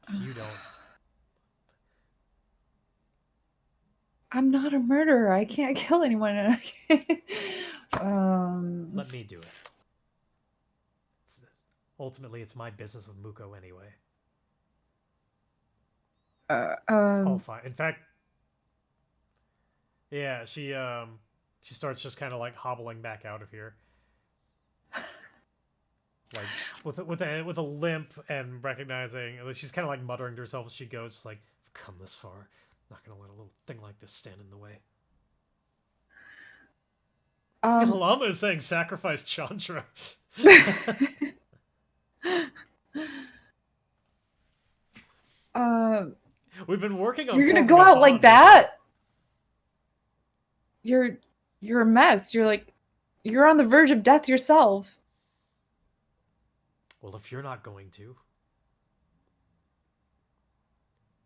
If you don't... I'm not a murderer. I can't kill anyone. Let me do it. Ultimately, it's my business with Muko anyway. All fine. In fact, yeah, she starts just kind of like hobbling back out of here, like with a limp, and recognizing she's kind of like muttering to herself as she goes, just like, I've come this far, I'm not gonna let a little thing like this stand in the way. Lama is saying sacrifice Chandra. We've been working on. You're gonna go out like that? You're a mess. You're on the verge of death yourself. Well, if you're not going to,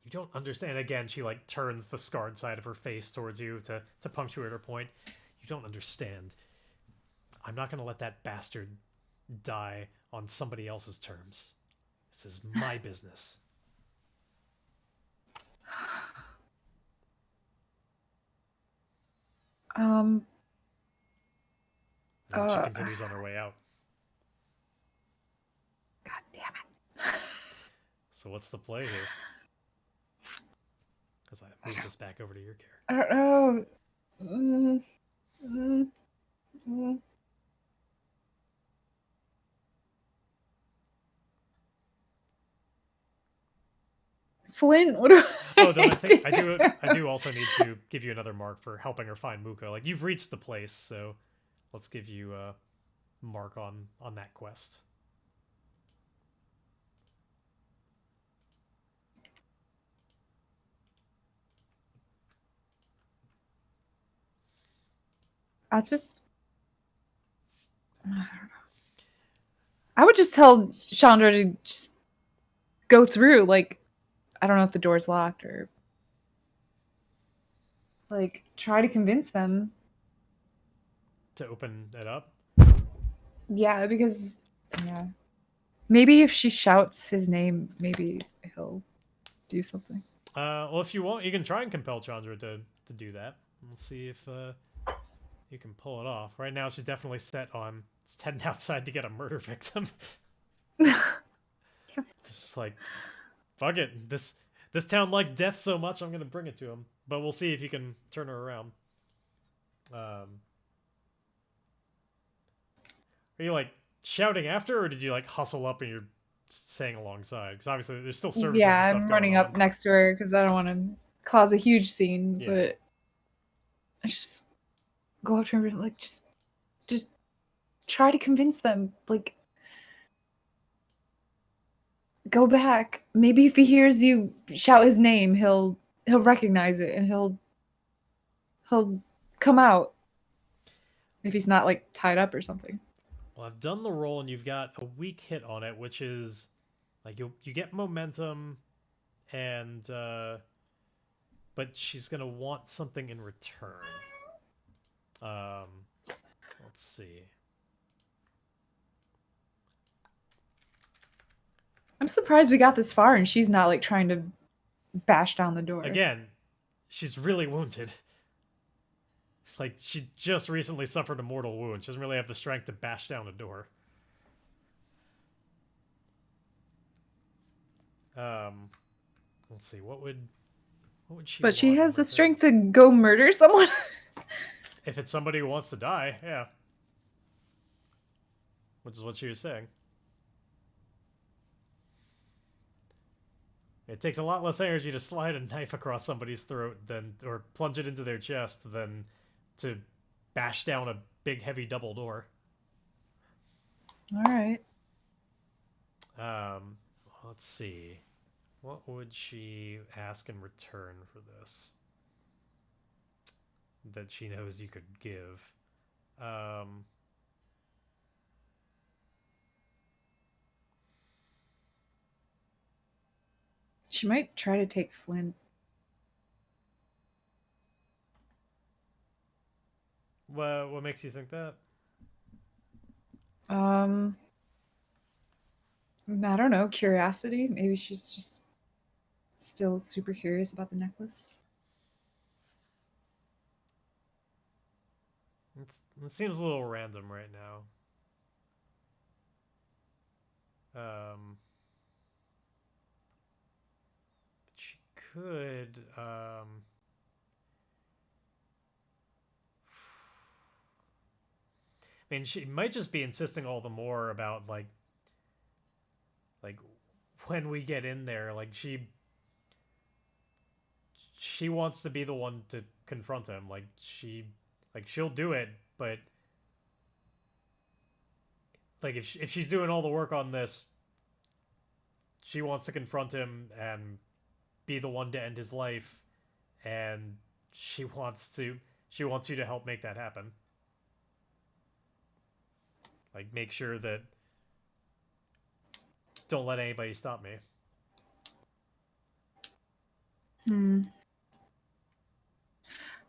you don't understand. Again, she like turns the scarred side of her face towards you to punctuate her point. You don't understand. I'm not gonna let that bastard die on somebody else's terms. This is my business. And she continues on her way out. God damn it. So what's the play here? Because I moved this back over to your character. I don't know. Flint, what do I do also need to give you another mark for helping her find Muko. Like, you've reached the place, so let's give you a mark on that quest. I'll just. I don't know. I would just tell Chandra to just go through. Like, I don't know if the door's locked or. Like, try to convince them. To open it up? Yeah, because. Yeah. Maybe if she shouts his name, maybe he'll do something. Well, if you want, you can try and compel Chandra to do that. Let's see if you can pull it off. Right now, she's definitely set on heading outside to get a murder victim. Just like, fuck it. This town likes death so much, I'm gonna bring it to him. But we'll see if you can turn her around. Are you like shouting after, or did you like hustle up and you're saying alongside? Because obviously there's still services Yeah, and stuff I'm going running on. up next to her because I don't want to cause a huge scene, Yeah. but I just go up to her and like just try to convince them. Like, go back. Maybe if he hears you shout his name, he'll recognize it and he'll come out. If he's not like tied up or something. Well, I've done the roll, and you've got a weak hit on it, which is like you get momentum, and but she's gonna want something in return. Let's see. I'm surprised we got this far and she's not like trying to bash down the door. Again, she's really wounded. Like, she just recently suffered a mortal wound. She doesn't really have the strength to bash down a door. Let's see. What would she? But she want in has the return? strength to go murder someone. If it's somebody who wants to die, yeah. Which is what she was saying. It takes a lot less energy to slide a knife across somebody's throat or plunge it into their chest than to bash down a big, heavy double door. All right. Let's see. What would she ask in return for this? That she knows you could give. She might try to take Flint. What makes you think that? I don't know, curiosity. Maybe she's just still super curious about the necklace. It seems a little random right now. But she could. I mean, she might just be insisting all the more about like when we get in there, like she wants to be the one to confront him. Like she'll do it, but like if she's doing all the work on this, she wants to confront him and be the one to end his life, and she wants you to help make that happen. Like, make sure that don't let anybody stop me.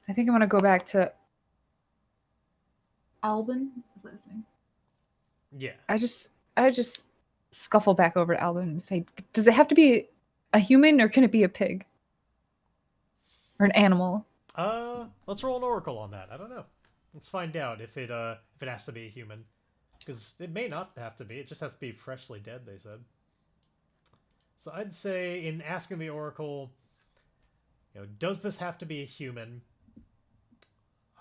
I think I'm gonna go back to Albin. Is that his name? Yeah. I just scuffle back over to Albin and say, does it have to be a human or can it be a pig? Or an animal? Let's roll an oracle on that. I don't know. Let's find out if it has to be a human. Because it may not have to be. It just has to be freshly dead, they said. So I'd say in asking the oracle, does this have to be a human?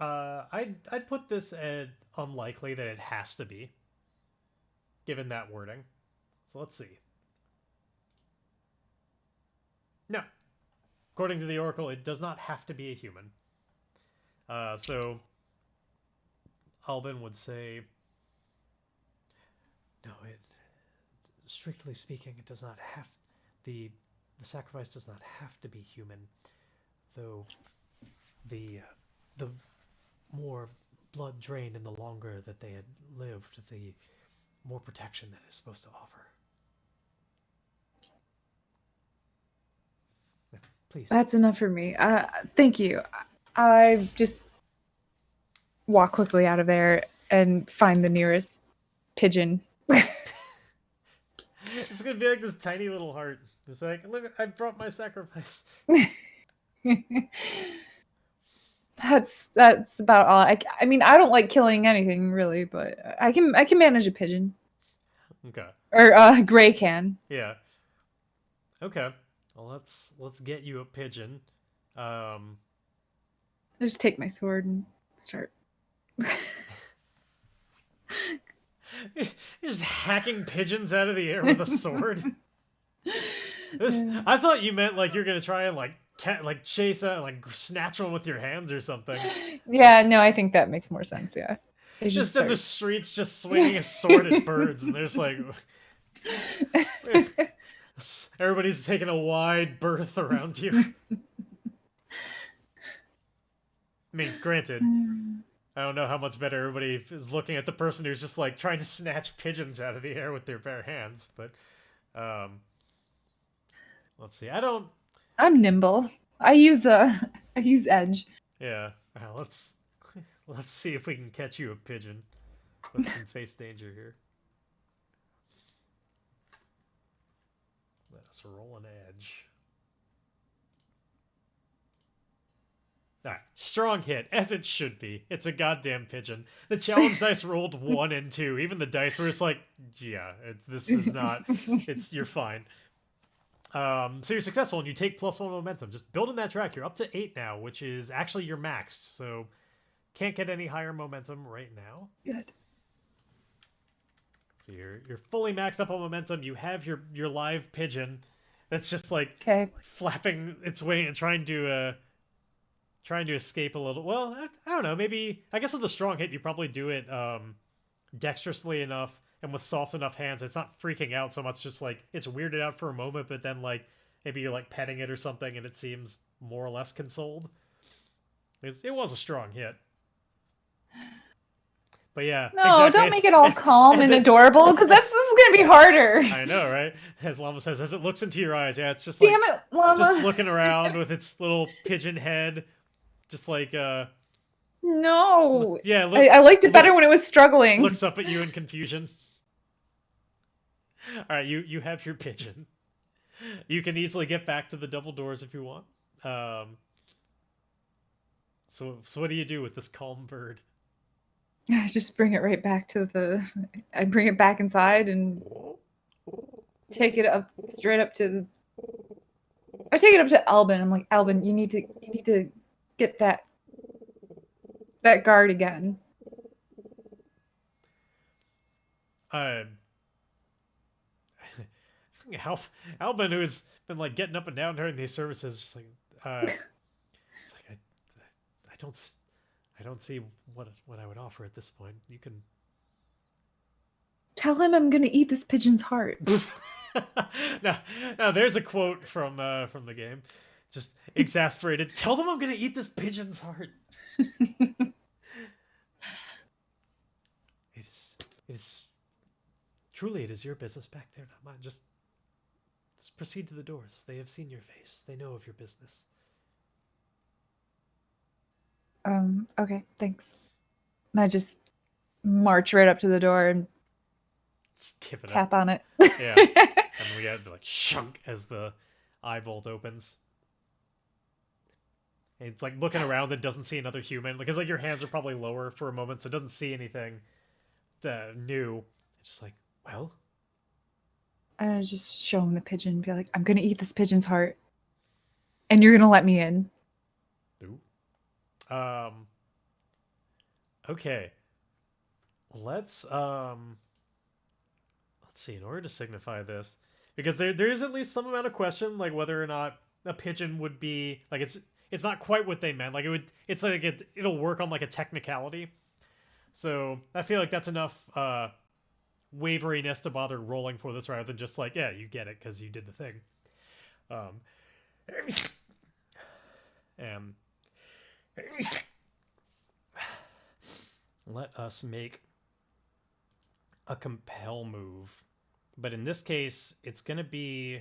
I'd put this at unlikely that it has to be, given that wording. So let's see. No. According to the oracle, it does not have to be a human. So Albin would say, "No, strictly speaking, it does not have the sacrifice does not have to be human, though the more blood drained and the longer that they had lived, the more protection that is supposed to offer." Yeah, please. That's enough for me. Thank you. I just walk quickly out of there and find the nearest pigeon. It's gonna be like this tiny little heart. It's like, look, I brought my sacrifice. That's about all. I mean, I don't like killing anything really, but I can manage a pigeon. Okay. Or Grae can. Yeah. Okay. Well, let's get you a pigeon. I just take my sword and start. You're just hacking pigeons out of the air with a sword. I thought you meant like you're gonna try and like chase out, like snatch one with your hands or something. Yeah, no, I think that makes more sense. Yeah, Just in the streets, just swinging a sword at birds, and there's like everybody's taking a wide berth around you. I mean, granted, I don't know how much better everybody is looking at the person who's just like trying to snatch pigeons out of the air with their bare hands, but let's see. I'm nimble. I use edge. Yeah. Let's see if we can catch you a pigeon with some face danger here. Let us roll an edge. Alright, strong hit, as it should be. It's a goddamn pigeon. The challenge dice rolled 1 and 2. Even the dice were just like, yeah, this is not. You're fine. So you're successful and you take +1 momentum. Just building that track. You're up to 8 now, which is actually your max. So can't get any higher momentum right now. Good. So you're fully maxed up on momentum. You have your live pigeon that's just like flapping its wing and trying to escape a little. Well, I don't know. Maybe, I guess with a strong hit, you probably do it dexterously enough and with soft enough hands. It's not freaking out so much. Just like it's weirded out for a moment, but then like maybe you're like petting it or something, and it seems more or less consoled. It was a strong hit. But yeah, no, exactly. Don't make it all calm and adorable, because this is gonna be harder. I know, right? As Llama says, as it looks into your eyes, yeah, it's just like, damn it, Llama, just looking around with its little pigeon head. Just like, no. Yeah, I liked it better when it was struggling. Looks up at you in confusion. Alright, you have your pigeon. You can easily get back to the double doors if you want. So what do you do with this calm bird? I just bring it right back to I bring it back inside and take it up straight up to I take it up to Albin. I'm like, Albin, you need to get that guard again. Albin, who's been like getting up and down during these services, just like it's like I don't see what I would offer at this point. You can tell him I'm gonna eat this pigeon's heart. Now there's a quote from the game. Just exasperated. Tell them I'm gonna eat this pigeon's heart. It is truly, it is your business back there, not mine. Just proceed to the doors. They have seen your face. They know of your business. Okay, thanks. And I just march right up to the door and just tap on it. Yeah. And we have like shunk as the eye bolt opens. And it's like looking around and doesn't see another human. Because like your hands are probably lower for a moment, so it doesn't see anything new. It's just like, well. I just show him the pigeon and be like, I'm gonna eat this pigeon's heart. And you're gonna let me in. Ooh. Okay. Let's see, in order to signify this, because there is at least some amount of question, like whether or not a pigeon would be like it's not quite what they meant. Like it's like it'll work on like a technicality. So I feel like that's enough waveriness to bother rolling for this rather than just like, yeah, you get it because you did the thing. Um, and let us make a compel move. But in this case, it's going to be...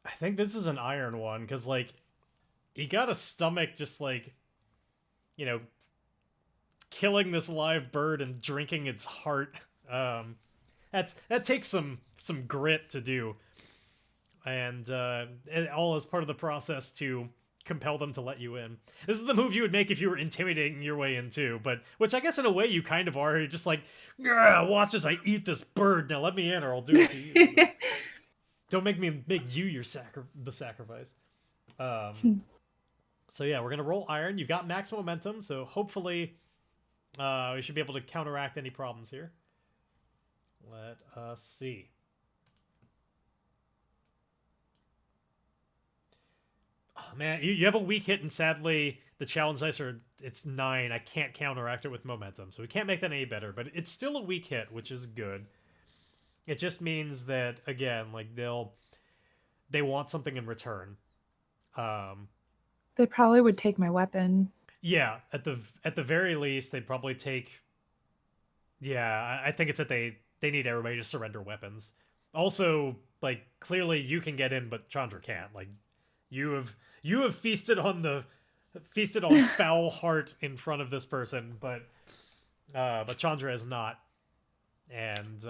I think this is an iron one, because, like, he got a stomach just, like, you know, killing this live bird and drinking its heart. That takes some grit to do. And all as part of the process to compel them to let you in. This is the move you would make if you were intimidating your way in too, but which I guess in a way you kind of are. You're just like, watch as I eat this bird. Now let me in, or I'll do it to you. Don't make me make you the sacrifice. So yeah, we're gonna roll iron. You've got max momentum, so hopefully we should be able to counteract any problems here. Let us see. Oh, man, you have a weak hit, and sadly, the challenge dice it's 9. I can't counteract it with momentum, so we can't make that any better, but it's still a weak hit, which is good. It just means that, again, like, they want something in return. They probably would take my weapon. Yeah, at the very least, they'd probably take... Yeah, I think it's that they need everybody to surrender weapons. Also, like, clearly you can get in, but Chandra can't. Like, you have feasted on foul heart in front of this person, but Chandra is not, and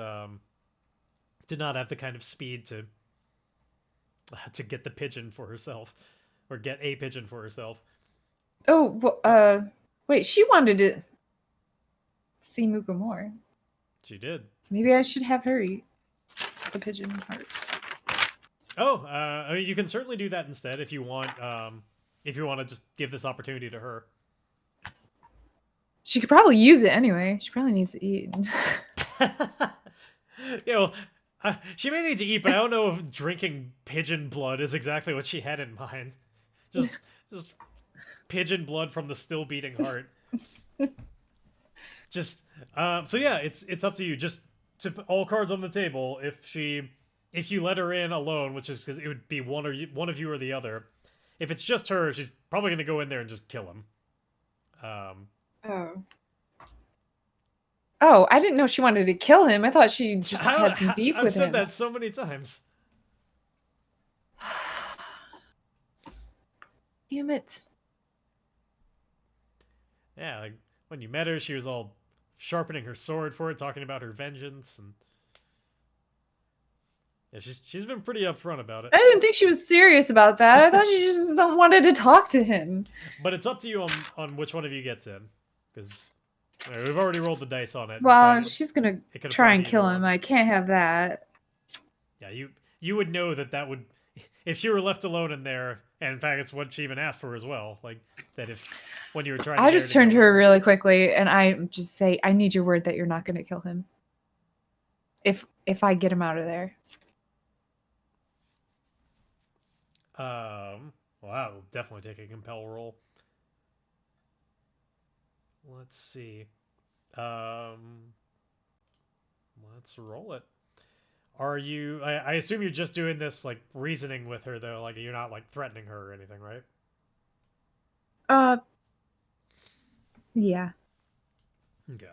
did not have the kind of speed to get the pigeon for herself, or get a pigeon for herself. Oh, wait, she wanted to see Muko more. She did. Maybe I should have her eat the pigeon heart. Oh, I mean, you can certainly do that instead if you want. If you want to just give this opportunity to her. She could probably use it anyway. She probably needs to eat. She may need to eat, but I don't know if drinking pigeon blood is exactly what she had in mind. Just pigeon blood from the still beating heart. Just so yeah, it's up to you. Just to put all cards on the table. If you let her in alone, which is because it would be one of you or the other. If it's just her, she's probably going to go in there and just kill him. Oh, I didn't know she wanted to kill him. I thought she just had some beef with him. I've said that so many times. Damn it. Yeah, like when you met her, she was all sharpening her sword for it, talking about her vengeance, and yeah, she's been pretty upfront about it. I didn't think she was serious about that. I thought she just wanted to talk to him. But it's up to you on which one of you gets in, because we've already rolled the dice on it. Well, she's gonna try and kill him. I can't have that. Yeah, you would know that would, if she were left alone in there, and in fact, it's what she even asked for as well. Like that when you were trying. I just turned to her really quickly, and I just say, "I need your word that you're not gonna kill him. If I get him out of there." Well, that will definitely take a compel roll. Let's see. Let's roll it. Are you... I assume you're just doing this, like, reasoning with her, though. Like, you're not, like, threatening her or anything, right? Yeah. Okay.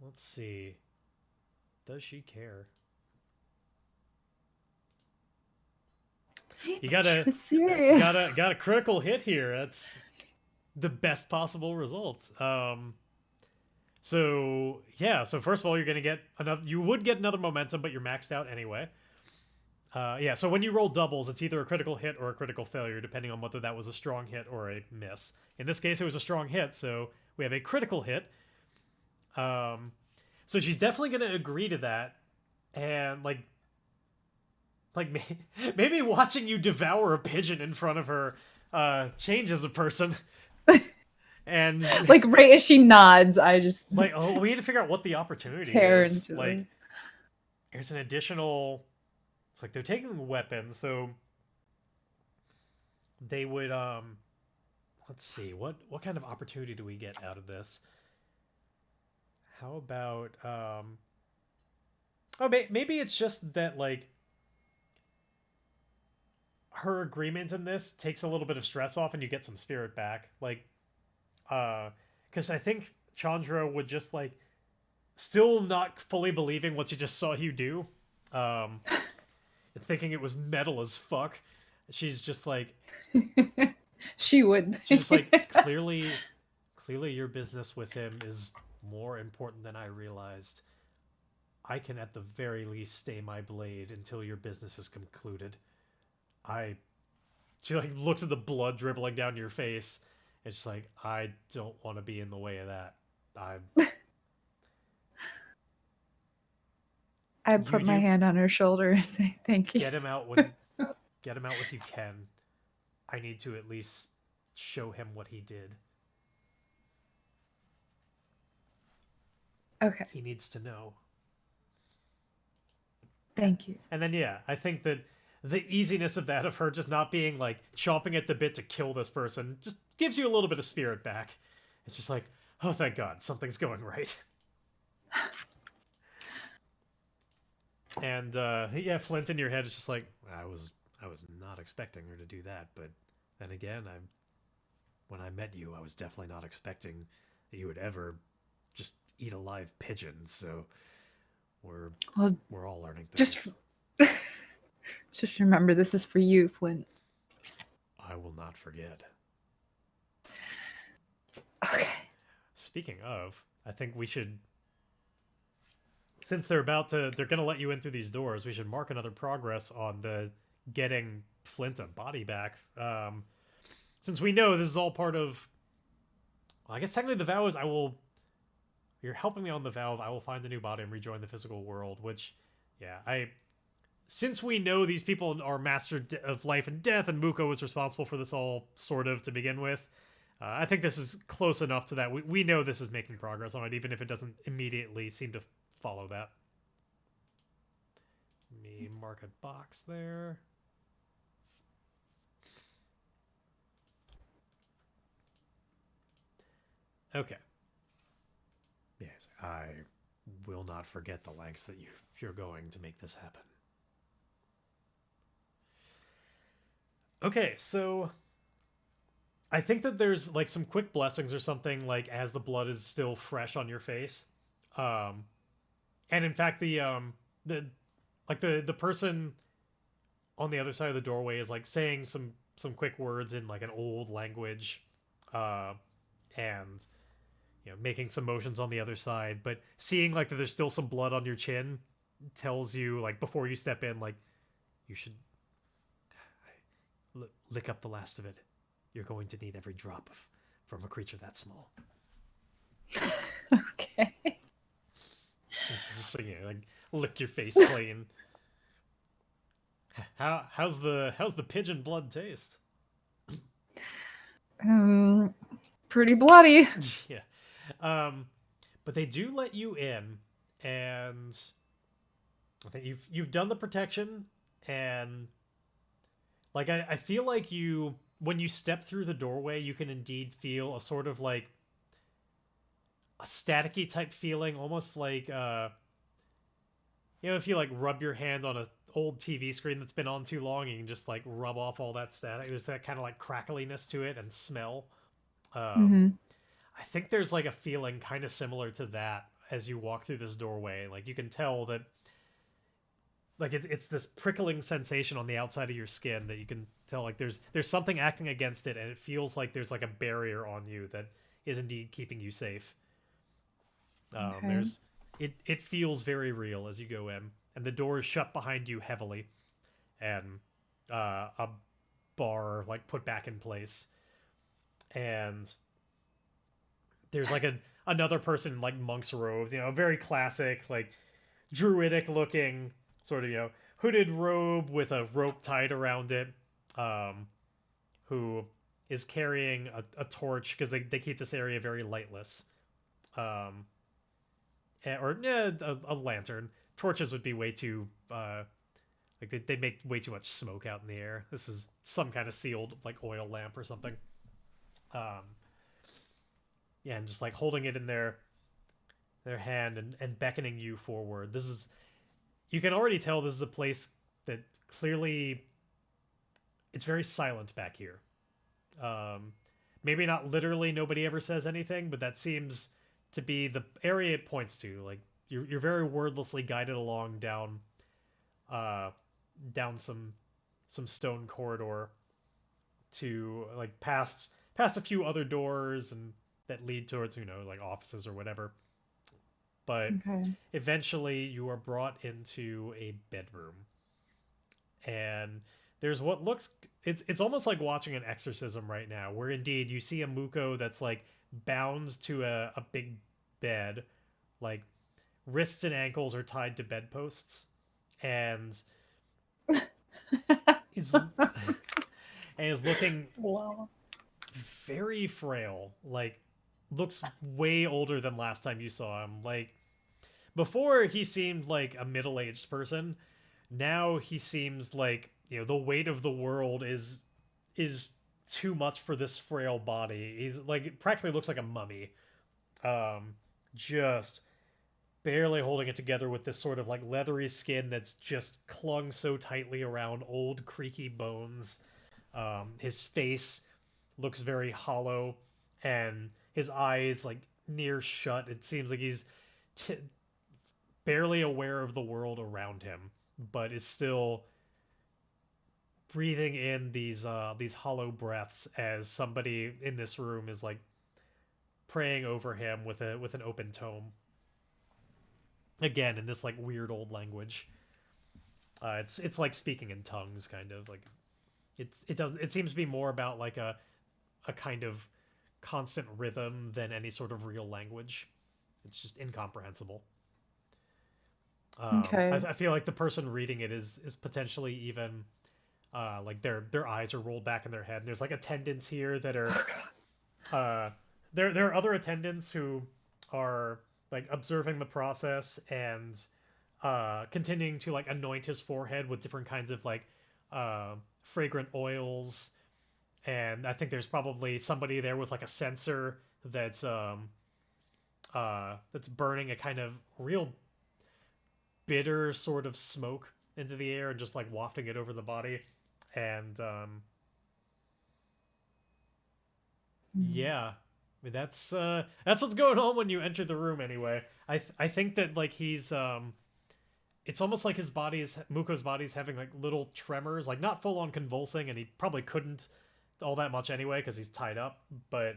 Let's see. Does she care? You got a critical hit here. That's the best possible result. So yeah. So first of all, you're gonna get another. You would get another momentum, but you're maxed out anyway. Yeah. So when you roll doubles, it's either a critical hit or a critical failure, depending on whether that was a strong hit or a miss. In this case, it was a strong hit, so we have a critical hit. So she's definitely gonna agree to that, and like maybe watching you devour a pigeon in front of her changes a person. And like right as she nods, I just like, oh, we need to figure out what the opportunity is. Like, there's an additional. It's like they're taking weapons, so they would let's see, what kind of opportunity do we get out of this? How about oh, maybe it's just that like her agreement in this takes a little bit of stress off and you get some spirit back. Like because I think Chandra would just like still not fully believing what she just saw you do. Um thinking it was metal as fuck. She's just like She would. she's just like clearly your business with him is more important than I realized. I can at the very least stay my blade until your business is concluded. I She like looks at the blood dribbling down your face. It's like, I don't want to be in the way of that. I You put my do hand on her shoulder and say thank you. get him out when you can. I need to at least show him what he did. Okay. He needs to know. Thank you. And then yeah, I think that the easiness of that, of her just not being like chomping at the bit to kill this person, just gives you a little bit of spirit back. It's just like, oh thank God, something's going right. And yeah, Flint in your head is just like, I was not expecting her to do that, but then again, when I met you, I was definitely not expecting that you would ever just eat a live pigeon. So we're all learning things. Just remember, this is for you, Flint. I will not forget. Okay. Speaking of, I think we should, since they're gonna let you in through these doors, we should mark another progress on the getting Flint a body back. Since we know this is all part of, well, I guess technically the vow is you're helping me on the vow of I will find the new body and rejoin the physical world, which, yeah, since we know these people are master of life and death, and Muko was responsible for this all, sort of, to begin with, I think this is close enough to that. We know this is making progress on it, even if it doesn't immediately seem to follow that. Let me mark a box there. Okay. Yes, I will not forget the lengths that you're going to make this happen. Okay, so I think that there's like some quick blessings or something, like as the blood is still fresh on your face. And in fact the person on the other side of the doorway is like saying some quick words in like an old language, and making some motions on the other side, but seeing like that there's still some blood on your chin tells you, like, before you step in, like, you should lick up the last of it. You're going to need every drop from a creature that small. Okay. It's just like lick your face clean. How's the pigeon blood taste? Pretty bloody. Yeah. But they do let you in, and I think you've done the protection, and like I feel like when you step through the doorway, you can indeed feel a sort of like a staticky type feeling, almost like if you like rub your hand on a old TV screen that's been on too long, you can just like rub off all that static. There's that kind of like crackliness to it and smell. I think there's like a feeling kind of similar to that as you walk through this doorway. Like you can tell that, like it's this prickling sensation on the outside of your skin that you can tell like there's something acting against it, and it feels like there's like a barrier on you that is indeed keeping you safe. Okay. It feels very real as you go in, and the door is shut behind you heavily, and a bar like put back in place, and there's like another person in like monk's robes, very classic, like druidic looking sort of, hooded robe with a rope tied around it, who is carrying a torch because they keep this area very lightless. A lantern. Torches would be way too like they make way too much smoke out in the air. This is some kind of sealed like oil lamp or something. Um, yeah, and just like holding it in their hand and beckoning you forward. This is you can already tell this is a place that clearly it's very silent back here. Um, maybe not literally nobody ever says anything, but that seems to be the area it points to. Like you're very wordlessly guided along uh, down some stone corridor to like past a few other doors and that lead towards like offices or whatever. But Okay. eventually you are brought into a bedroom, and there's what looks it's almost like watching an exorcism right now, where indeed you see a Muko that's like bound to a big bed, like wrists and ankles are tied to bedposts, and is and is looking Wow. very frail, like looks way older than last time you saw him. Like before he seemed like a middle-aged person. Now he seems like, the weight of the world is too much for this frail body. He's like practically looks like a mummy. Just barely holding it together with this sort of like leathery skin that's just clung so tightly around old creaky bones. His face looks very hollow, and his eyes like near shut. It seems like he's t- barely aware of the world around him, but is still breathing in these hollow breaths as somebody in this room is like praying over him with an open tome. Again, in this like weird old language. It's like speaking in tongues, kind of like it seems to be more about like a kind of constant rhythm than any sort of real language. It's just incomprehensible. Okay. I feel like the person reading it is potentially even like their eyes are rolled back in their head. And there's like attendants here that are there are other attendants who are like observing the process and continuing to like anoint his forehead with different kinds of like fragrant oils. And I think there's probably somebody there with like a censer that's burning a kind of real bitter sort of smoke into the air and just like wafting it over the body. And yeah, I mean that's what's going on when you enter the room anyway. I think that like he's it's almost like Muko's body's having like little tremors, like not full on convulsing, and he probably couldn't all that much anyway because he's tied up, but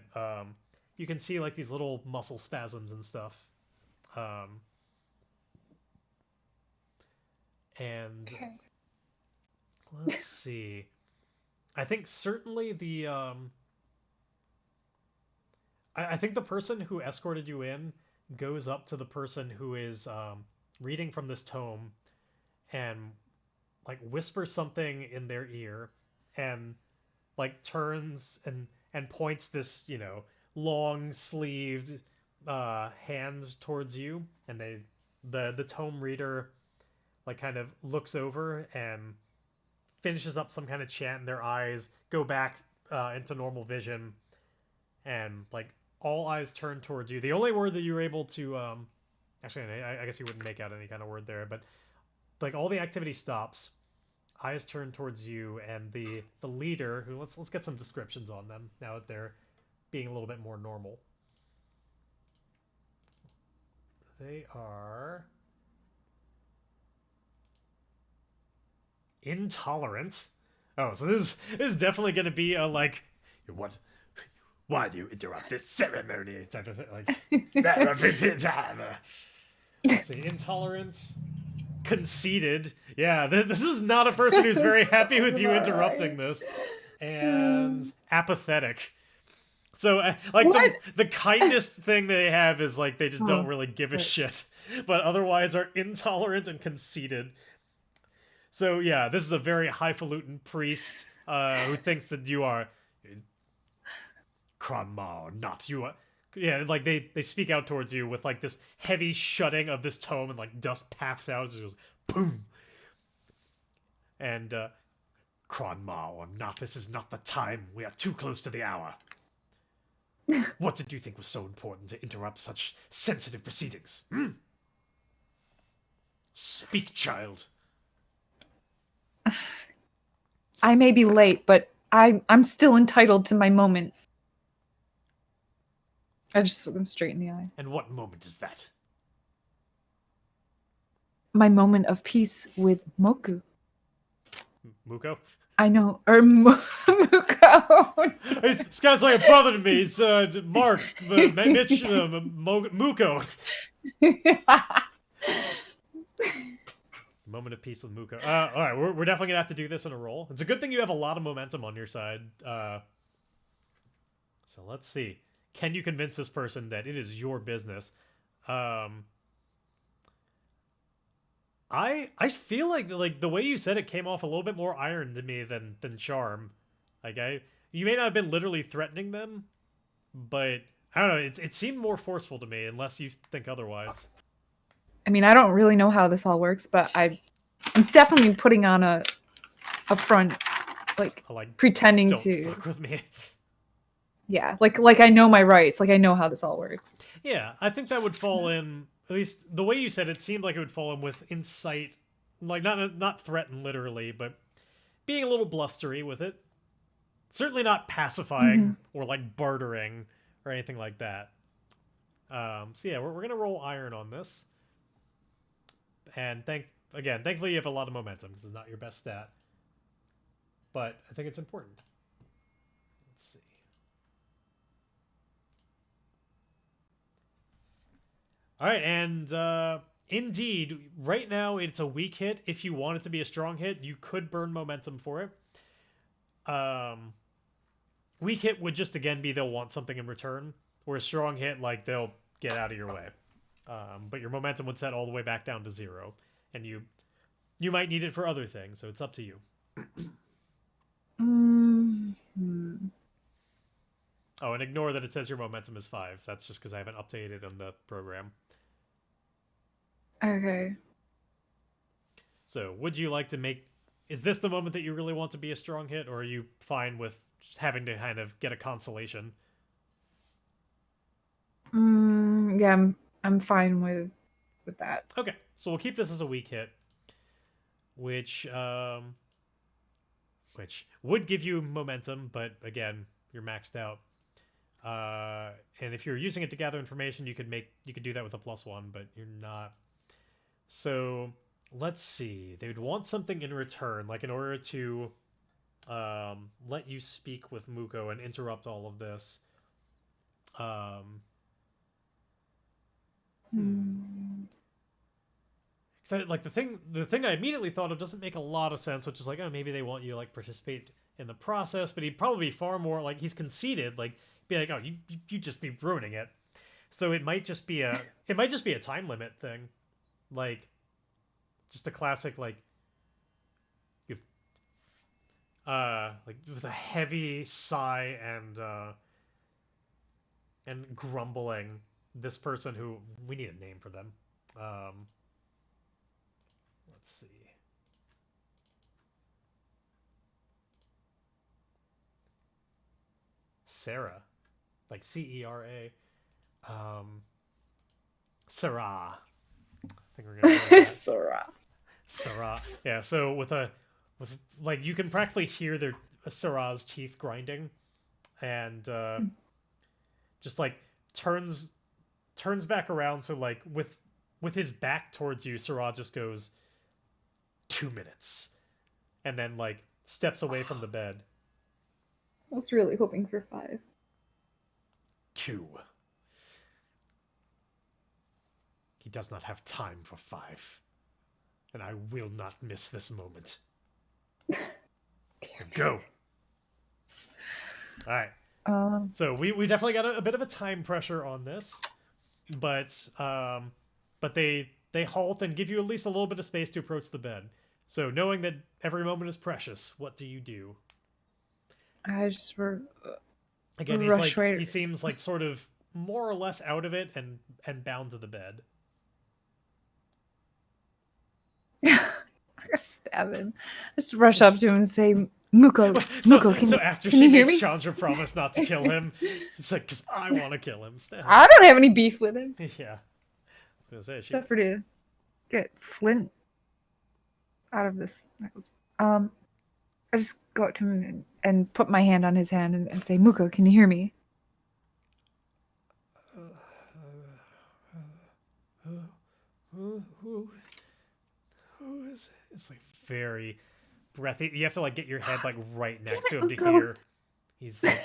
you can see like these little muscle spasms and stuff. And Okay. let's see. I think certainly I think the person who escorted you in goes up to the person who is reading from this tome and like whispers something in their ear and like turns and points this long sleeved hand towards you, and the tome reader like kind of looks over and finishes up some kind of chant, and their eyes go back into normal vision, and like all eyes turn towards you. The only word that you were able to actually I guess you wouldn't make out any kind of word there, but like all the activity stops. Eyes turn towards you, and the leader, who let's get some descriptions on them now that they're being a little bit more normal. They are intolerant. Oh, so this is definitely going to be a like, what? Why do you interrupt this ceremony? Type of thing. Like, let's see, intolerant, conceited. Yeah, this is not a person who's very happy with you interrupting this, and apathetic. So, like the kindest thing they have is like they just don't really give a shit, but otherwise are intolerant and conceited. So yeah, this is a very highfalutin priest who thinks that you are Kranmar, not you are. Yeah, like they speak out towards you with like this heavy shutting of this tome, and like dust paths out. It goes boom. And Kranmar or not, this is not the time. We are too close to the hour. What did you think was so important to interrupt such sensitive proceedings? Hmm? Speak, child. I may be late, but I'm still entitled to my moment. I just look him straight in the eye. And what moment is that? My moment of peace with Moku. Muko? I know, or Muko. This guy's like a brother to me. He's Mark, Mitch, Muko. Moment of peace with Muko. All right, we're definitely gonna have to do this in a roll. It's a good thing you have a lot of momentum on your side. So let's see. Can you convince this person that it is your business? I feel like the way you said it came off a little bit more iron to me than charm. Like you may not have been literally threatening them, but I don't know. It seemed more forceful to me, unless you think otherwise. I mean, I don't really know how this all works, but I'm definitely putting on a front, like pretending don't to. fuck with me. Yeah, like I know my rights. Like I know how this all works. Yeah, I think that would fall in. At least the way you said it seemed like it would fall in with insight, like not threaten literally, but being a little blustery with it. Certainly not pacifying or like bartering or anything like that. So yeah, we're gonna roll iron on this, and thankfully you have a lot of momentum. This is not your best stat, but I think it's important. Let's see. All right, and indeed, right now it's a weak hit. If you want it to be a strong hit, you could burn momentum for it. Weak hit would just again be they'll want something in return, or a strong hit like they'll get out of your way. But your momentum would set all the way back down to 0, and you might need it for other things. So it's up to you. Oh, and ignore that it says your momentum is 5. That's just because I haven't updated on the program. Okay. So, would you like to make... Is this the moment that you really want to be a strong hit, or are you fine with just having to kind of get a consolation? Yeah, I'm fine with that. Okay, so we'll keep this as a weak hit, which would give you momentum, but again, you're maxed out. And if you're using it to gather information, you could do that with a +1, but you're not. So let's see. They would want something in return, like in order to let you speak with Muko and interrupt all of this. So like the thing I immediately thought of doesn't make a lot of sense, which is like, oh, maybe they want you to like participate in the process, but he'd probably be far more like he's conceited, like be like, oh, you just be ruining it. So it might just be a time limit thing, like just a classic like with a heavy sigh and grumbling, this person who we need a name for them. Let's see. Sarah, like Cera. Sarah. I think we're gonna go with that. Sarah. Yeah. So with like you can practically hear Sarah's teeth grinding, and just like turns back around. So like with his back towards you, Sarah just goes 2 minutes, and then like steps away from the bed. I was really hoping for 5. 2. He does not have time for 5, and I will not miss this moment. Go. All right. So we definitely got a bit of a time pressure on this, but they halt and give you at least a little bit of space to approach the bed. So knowing that every moment is precious, what do you do? I just Again, he seems like sort of more or less out of it and bound to the bed. I stab him. Just rush up to him and say, Muko, So, Muko, can, so after can she you hear makes me? Chandra promise not to kill him, it's like, because I want to kill him still. I don't have any beef with him. Yeah. I was gonna say, Except for to get Flint out of this necklace. I just go up to him and put my hand on his hand and say, Muko, can you hear me? who is it? It's like very breathy. You have to like get your head like right next to him to Muko. hear. He's like,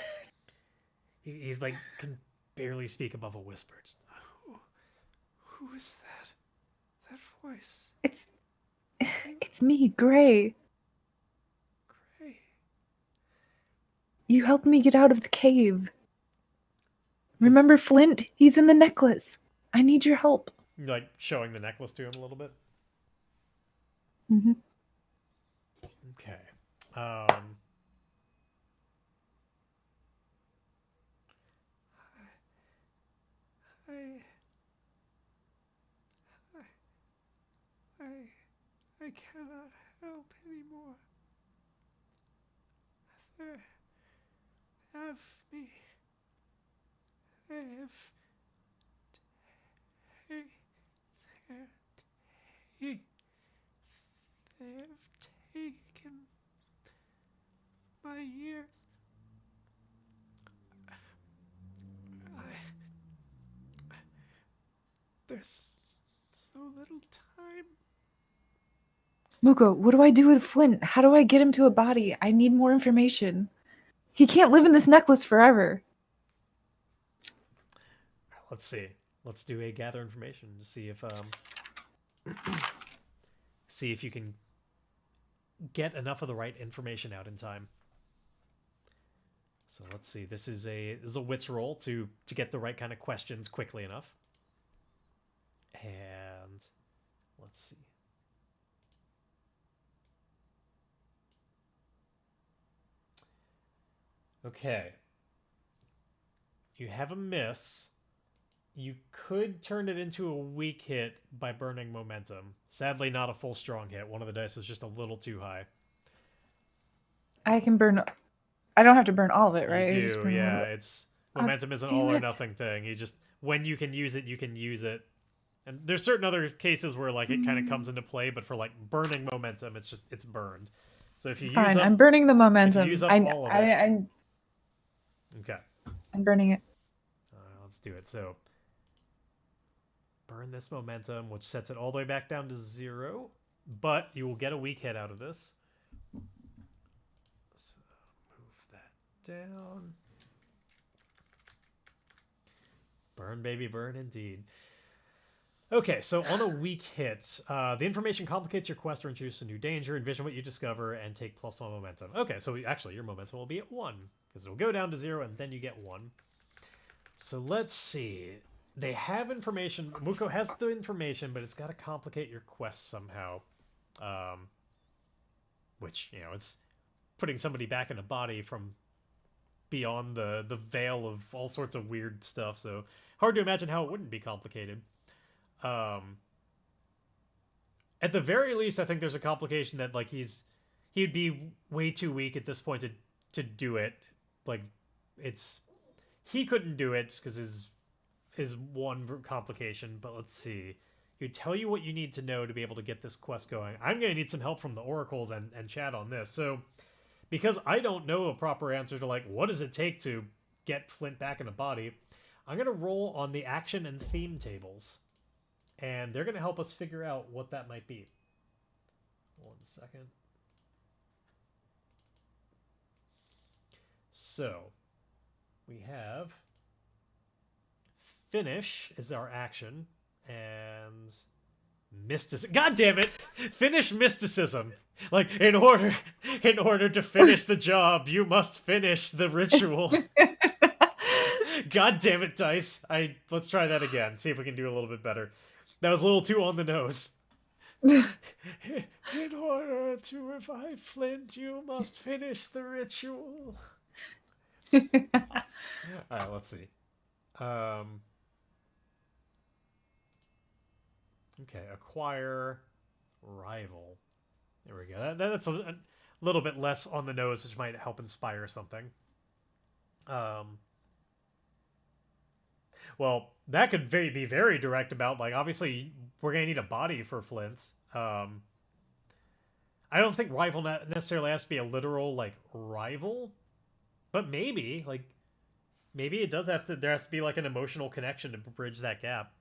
he's like can barely speak above a whisper. Who is that? That voice. It's me, Grae. Grae. You helped me get out of the cave. Remember Flint? He's in the necklace. I need your help. Like showing the necklace to him a little bit. Mm-hmm. Okay. I cannot help anymore. They have me. They have taken my years. There's so little time. Muko, what do I do with Flint? How do I get him to a body? I need more information. He can't live in this necklace forever. Let's see. Let's do a gather information to see if see if you can get enough of the right information out in time. So let's see. This is a wits roll to get the right kind of questions quickly enough. And let's see. Okay. You have a miss. You could turn it into a weak hit by burning momentum. Sadly, not a full strong hit. One of the dice was just a little too high. I can burn. I don't have to burn all of it, right? I You just do, burn a little yeah. bit. It's momentum is an damn all or it. nothing thing. You just when you can use it, you can use it. And there's certain other cases where like it kind of comes into play, but for like burning momentum, it's burned. So if you use Fine, up, I'm burning the momentum. use up I, all of I, it. I, okay, I'm burning it. let's do it. So burn this momentum, which sets it all the way back down to 0, but you will get a weak hit out of this. So move that down. Burn, baby, burn indeed. Okay, so on a weak hit, the information complicates your quest or introduces a new danger. Envision what you discover and take +1 momentum. Okay, so actually your momentum will be at 1 because it'll go down to 0 and then you get 1. So let's see. They have information. Muko has the information, but it's got to complicate your quest somehow. Which, you know, it's putting somebody back in a body from beyond the veil of all sorts of weird stuff. So hard to imagine how it wouldn't be complicated. At the very least, I think there's a complication that like he'd be way too weak at this point to do it. Like he couldn't do it because his one complication. But let's see. He would tell you what you need to know to be able to get this quest going. I'm going to need some help from the oracles and chat on this. So because I don't know a proper answer to like what does it take to get Flint back in a body, I'm going to roll on the action and theme tables. And they're going to help us figure out what that might be. 1 second. So, we have finish is our action, and mysticism. God damn it! Finish mysticism. Like in order to finish the job, you must finish the ritual. God damn it, dice! Let's try that again. See if we can do a little bit better. That was a little too on the nose. In order to revive Flint, you must finish the ritual. Alright, let's see. Okay, acquire rival. There we go. That's a little bit less on the nose, which might help inspire something. Well, that could be very direct about, like, obviously we're gonna need a body for Flint. I don't think rival necessarily has to be a literal, like, rival, but maybe, like, maybe it does have to, there has to be, like, an emotional connection to bridge that gap.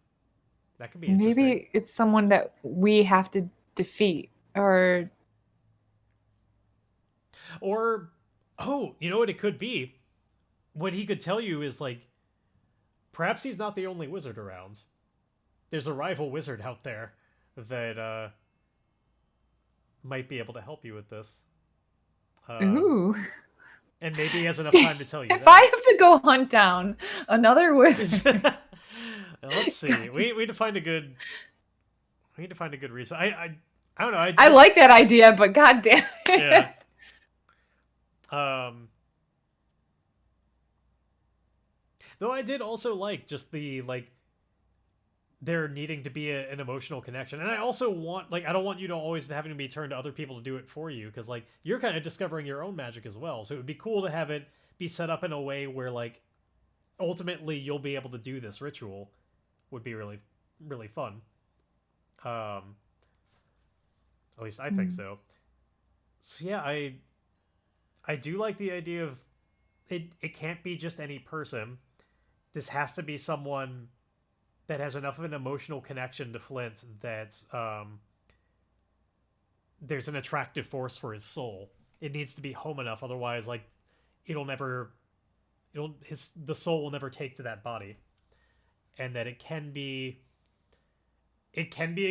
That could be interesting. Maybe it's someone that we have to defeat, or oh, you know what it could be? What he could tell you is, like, perhaps he's not the only wizard around. There's a rival wizard out there that might be able to help you with this. ooh. And maybe he has enough time to tell you If that. I have to go hunt down another wizard, Let's see. We need to find a good. We need to find a good reason. I don't know. I like that idea, but goddamn it. Yeah. Though I did also like just the, like, there needing to be an emotional connection, and I also want, like, I don't want you to always having to be turned to other people to do it for you, because, like, you're kind of discovering your own magic as well. So it would be cool to have it be set up in a way where, like, ultimately you'll be able to do this ritual. Would be really, really fun. At least I think so. So yeah, I do like the idea of it. It can't be just any person. This has to be someone that has enough of an emotional connection to Flint that there's an attractive force for his soul. It needs to be home enough, otherwise, like, the soul will never take to that body. And that it can be a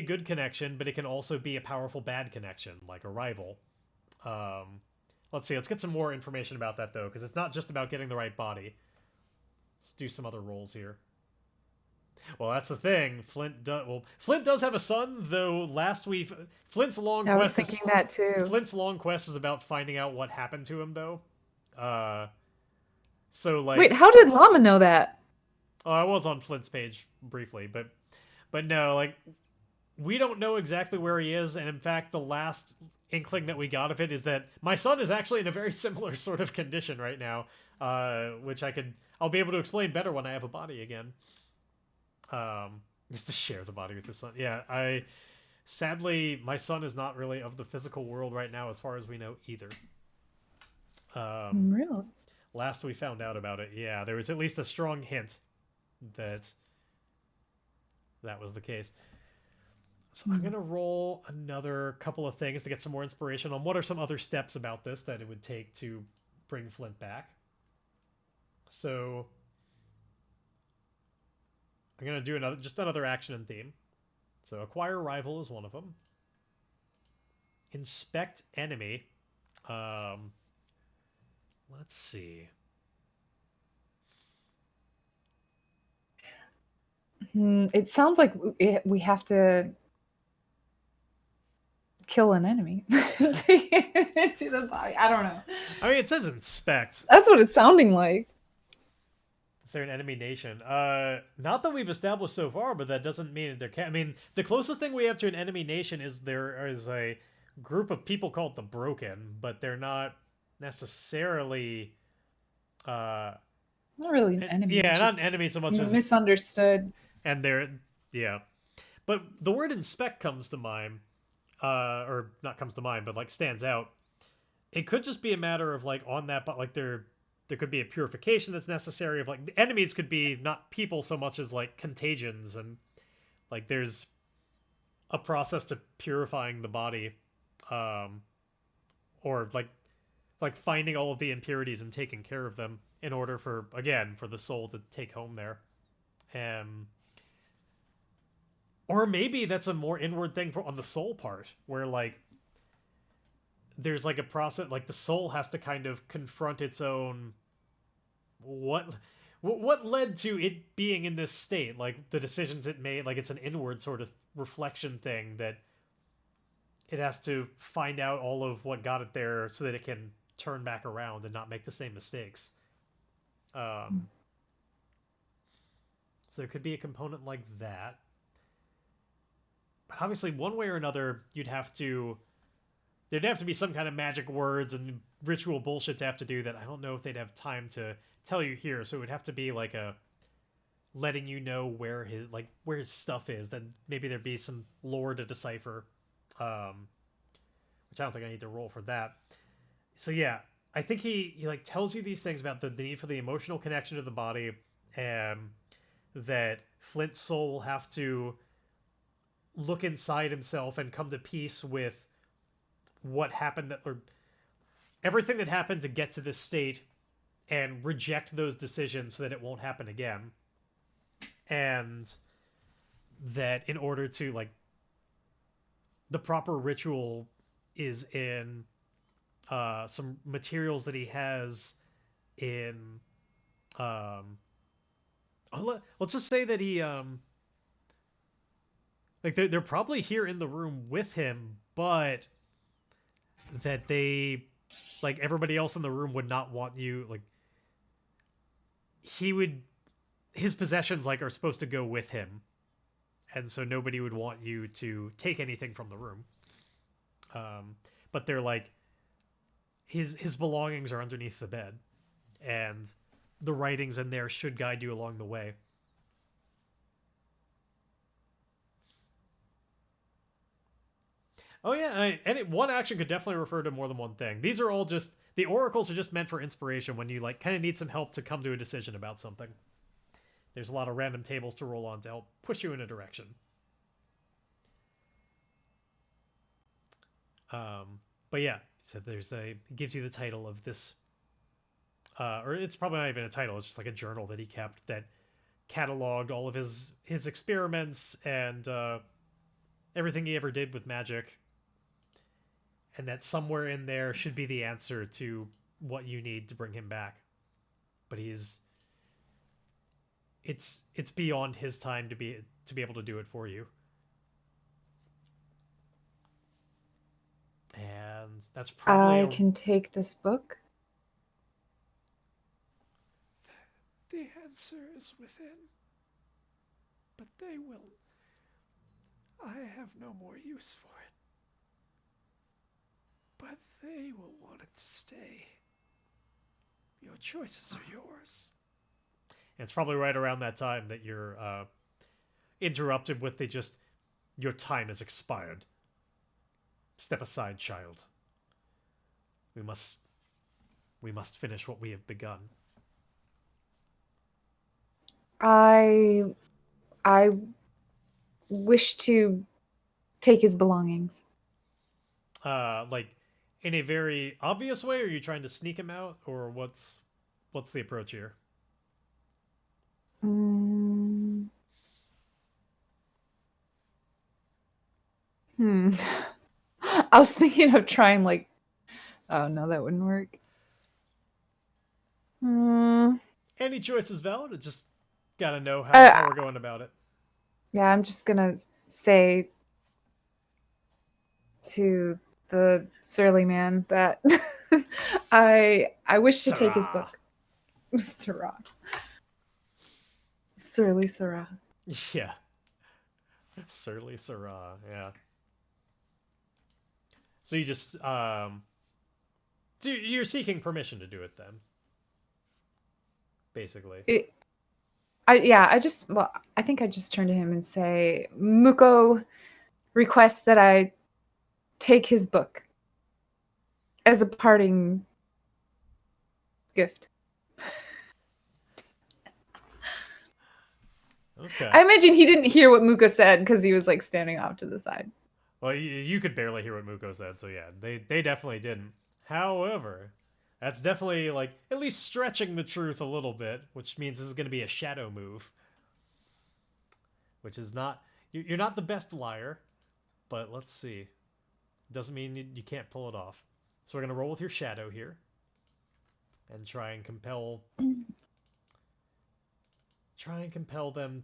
good connection, but it can also be a powerful bad connection, like a rival. Let's see, let's get some more information about that, though, because it's not just about getting the right body. Let's do some other roles here. Well, that's the thing. Flint does have a son, though. Flint's long I was quest. thinking that too. Flint's long quest is about finding out what happened to him, though. So, like, Wait, how did Llama know that? oh, I was on Flint's page briefly, but no, like, we don't know exactly where he is, and in fact, the last inkling that we got of it is that my son is actually in a very similar sort of condition right now, which I'll be able to explain better when I have a body again. Just to share the body with his son. Yeah, sadly, my son is not really of the physical world right now, as far as we know, either. Really? Last we found out about it, yeah, there was at least a strong hint that was the case. So I'm gonna roll another couple of things to get some more inspiration on what are some other steps about this that it would take to bring Flint back. So I'm gonna do another action and theme. So acquire rival is one of them. Inspect enemy. Let's see. It sounds like we have to kill an enemy to get into the body. I don't know. I mean, it says inspect. That's what it's sounding like. Is there an enemy nation? Not that we've established so far, but that doesn't mean that there can't. I mean, the closest thing we have to an enemy nation is there is a group of people called the Broken, but they're not necessarily. Not really an enemy. Yeah, not an enemy so much as misunderstood. And yeah, but the word inspect comes to mind, or not comes to mind, but, like, stands out. It could just be a matter of, like, on that, but, like, there could be a purification that's necessary of, like, the enemies could be not people so much as, like, contagions, and, like, there's a process to purifying the body, or like finding all of the impurities and taking care of them in order for the soul to take home there. Or maybe that's a more inward thing on the soul part, where, like, there's, like, a process, like, the soul has to kind of confront its own what led to it being in this state, like, the decisions it made, like, it's an inward sort of reflection thing that it has to find out all of what got it there so that it can turn back around and not make the same mistakes. So it could be a component like that. But obviously, one way or another, you'd have to there'd have to be some kind of magic words and ritual bullshit to have to do that I don't know if they'd have time to tell you here. So it would have to be like a letting you know where his stuff is. Then maybe there'd be some lore to decipher, which I don't think I need to roll for that. So yeah, I think he like tells you these things about the need for the emotional connection to the body, and that Flint's soul will have to look inside himself and come to peace with what happened, or everything that happened to get to this state, and reject those decisions so that it won't happen again. And that in order to like, the proper ritual is in some materials that he has in let's just say that he like they're probably here in the room with him, but that they, like, everybody else in the room would not want you, like, his possessions like are supposed to go with him, and so nobody would want you to take anything from the room. But they're like, his belongings are underneath the bed, and the writings in there should guide you along the way. Oh yeah, one action could definitely refer to more than one thing. These are all just, the oracles are just meant for inspiration when you like kind of need some help to come to a decision about something. There's a lot of random tables to roll on to help push you in a direction. But yeah, so it gives you the title of this, or it's probably not even a title. It's just like a journal that he kept that cataloged all of his experiments and everything he ever did with magic. And that somewhere in there should be the answer to what you need to bring him back. But it's beyond his time to be able to do it for you. And that's probably I can take this book. The answer is within. But they will. I have no more use for it. But they will want it to stay. Your choices are yours. And it's probably right around that time that you're interrupted with your time has expired. Step aside, child. We must finish what we have begun. I wish to take his belongings. Like in a very obvious way, or are you trying to sneak him out, or what's the approach here? I was thinking of trying like, oh no, that wouldn't work. Any choice is valid. It just gotta know how we're going about it. Yeah, I'm just gonna say to the surly man that I wish to take his book. Syrah. Surly Syrah. Yeah. Surly Syrah, yeah. So you just so you're seeking permission to do it then. Basically. I think I just turn to him and say, Muko requests that I take his book as a parting gift. Okay. I imagine he didn't hear what Muko said because he was like standing off to the side. Well, you could barely hear what Muko said, so yeah, they definitely didn't. However, that's definitely like at least stretching the truth a little bit, which means this is going to be a shadow move. Which is not, you're not the best liar, but let's see. Doesn't mean you can't pull it off. So we're going to roll with your shadow here and try and compel them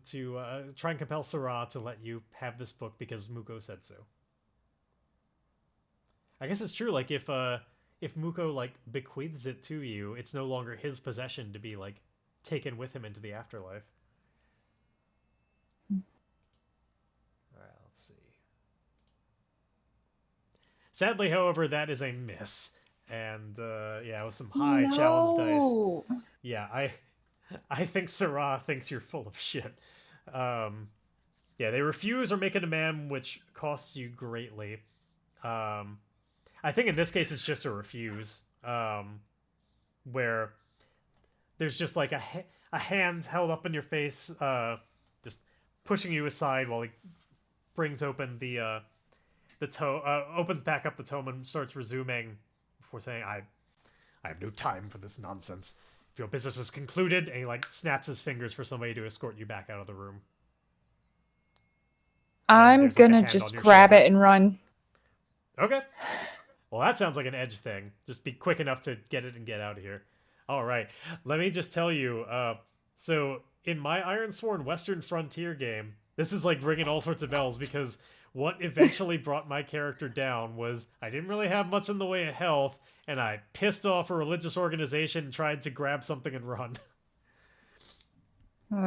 to try and compel Syrah to let you have this book because Muko said so. I guess it's true, like if Muko like bequeaths it to you, it's no longer his possession to be like taken with him into the afterlife. Alright, let's see. Sadly, however, that is a miss. And yeah, with some high challenge dice. No. Yeah, I think Sarah thinks you're full of shit. Yeah, they refuse or make a demand which costs you greatly. I think in this case it's just a refuse, where there's just like a hand held up in your face, just pushing you aside while he brings open the tome, opens back up the tome and starts resuming before saying, I have no time for this nonsense. If your business is concluded," and he like snaps his fingers for somebody to escort you back out of the room. I'm there's, like, a gonna hand just on your grab shoulder. it and run. Okay. Well, that sounds like an edge thing. Just be quick enough to get it and get out of here. All right. Let me just tell you. So in my Ironsworn Western Frontier game, this is like ringing all sorts of bells because what eventually brought my character down was I didn't really have much in the way of health, and I pissed off a religious organization and tried to grab something and run.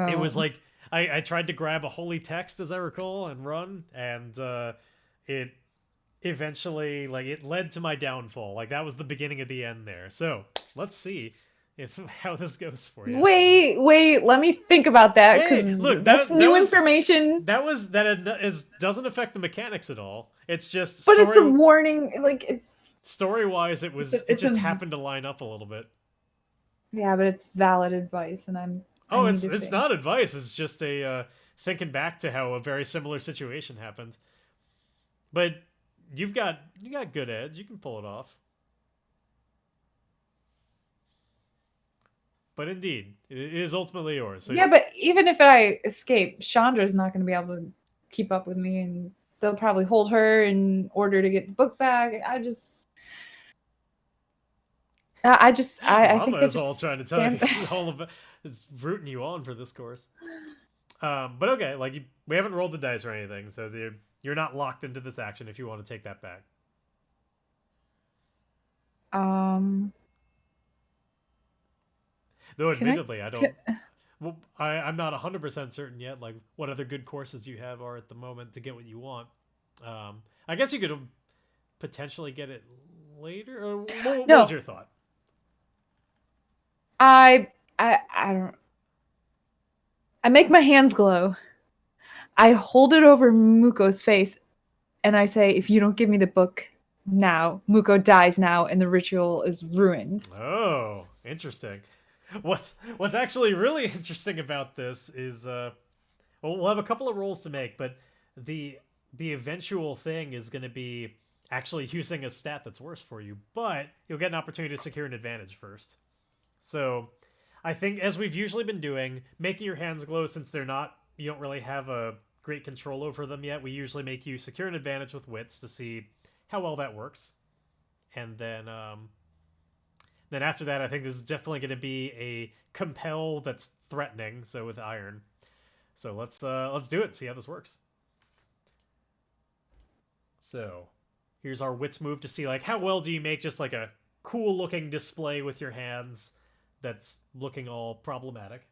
It was Oh. like I tried to grab a holy text, as I recall, and run, and it eventually, like, it led to my downfall. Like, that was the beginning of the end there. So let's see if how this goes for you. Wait, let me think about that Hey, because look, that's that new was- information. Doesn't affect the mechanics at all. It's just But it's a warning. Like it's story wise, it it's just a- happened to line up a little bit. yeah, but it's valid advice, and I Oh, need it's to think. not advice. It's just a thinking back to how a very similar situation happened. But you got good edge. You can pull it off. But indeed, it is ultimately yours. So Yeah, but even if I escape, Chandra's not going to be able to keep up with me, and they'll probably hold her in order to get the book back. I think I'm they as well just trying to tell you stand. all of it is rooting you on for this course. But okay, like we haven't rolled the dice or anything, so you're not locked into this action if you want to take that back. Though Can I- admittedly, I don't. Well, I'm not 100% certain yet, like what other good courses you have are at the moment to get what you want. I guess you could potentially get it later. Or what No. was your thought? I don't. I make my hands glow. I hold it over Muko's face, and I say, "If you don't give me the book now, Muko dies now, and the ritual is ruined." Oh, interesting. What's actually really interesting about this is well, we'll have a couple of rolls to make, but the eventual thing is going to be actually using a stat that's worse for you, but you'll get an opportunity to secure an advantage first. So, I think as we've usually been doing, making your hands glow since you don't really have a great control over them yet. We usually make you secure an advantage with wits to see how well that works, and then after that, I think this is definitely going to be a compel that's threatening. So with iron, so let's do it. See how this works. So here's our wits move to see like how well do you make just like a cool looking display with your hands that's looking all problematic.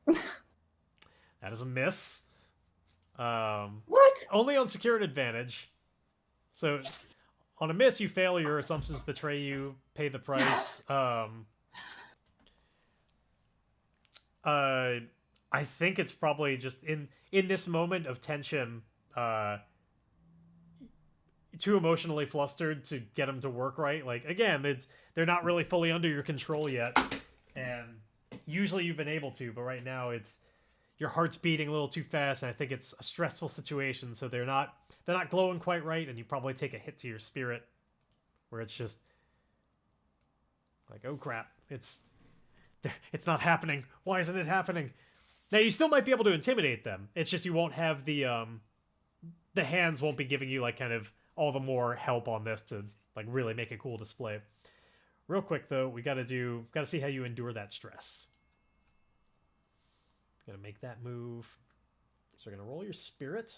That is a miss. What? Only on secure an advantage. So on a miss, you fail. Your assumptions betray you. Pay the price. I think it's probably just in this moment of tension, too emotionally flustered to get them to work right. Like again, they're not really fully under your control yet, and usually you've been able to, but right now your heart's beating a little too fast, and I think it's a stressful situation. So they're not glowing quite right, and you probably take a hit to your spirit, where it's just like, oh crap, it's not happening. Why isn't it happening? Now you still might be able to intimidate them. It's just you won't have the hands won't be giving you like kind of all the more help on this to like really make a cool display. Real quick though, we gotta see how you endure that stress. Gonna make that move. So we're gonna roll your spirit,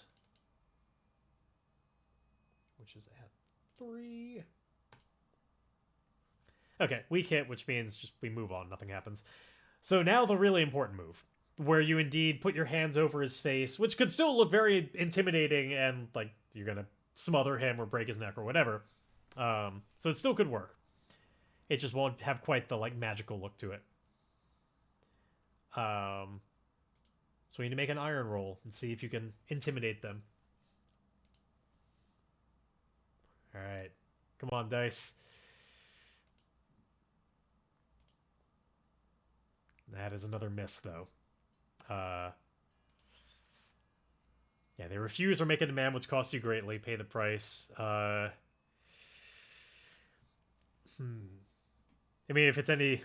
which is at 3. Okay, weak hit, which means just we move on, nothing happens. So now the really important move, where you indeed put your hands over his face, which could still look very intimidating and like you're gonna smother him or break his neck or whatever. So it still could work. It just won't have quite the like magical look to it. So we need to make an iron roll and see if you can intimidate them. All right, come on, dice. That is another miss, though. Yeah, they refuse or make a demand which costs you greatly. Pay the price. I mean, if it's any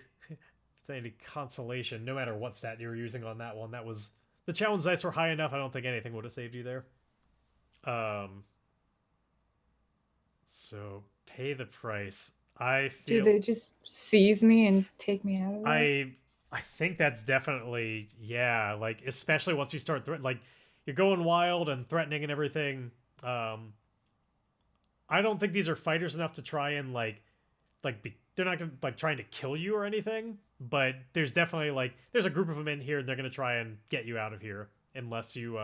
consolation, no matter what stat you were using on that one, that was the challenge dice were high enough. I don't think anything would have saved you there. So pay the price. I feel. Do they just seize me and take me out of there? I think that's definitely, yeah, like especially once you start like you're going wild and threatening and everything. I don't think these are fighters enough to try and they're not gonna like trying to kill you or anything, but there's definitely like there's a group of them in here and they're gonna try and get you out of here unless you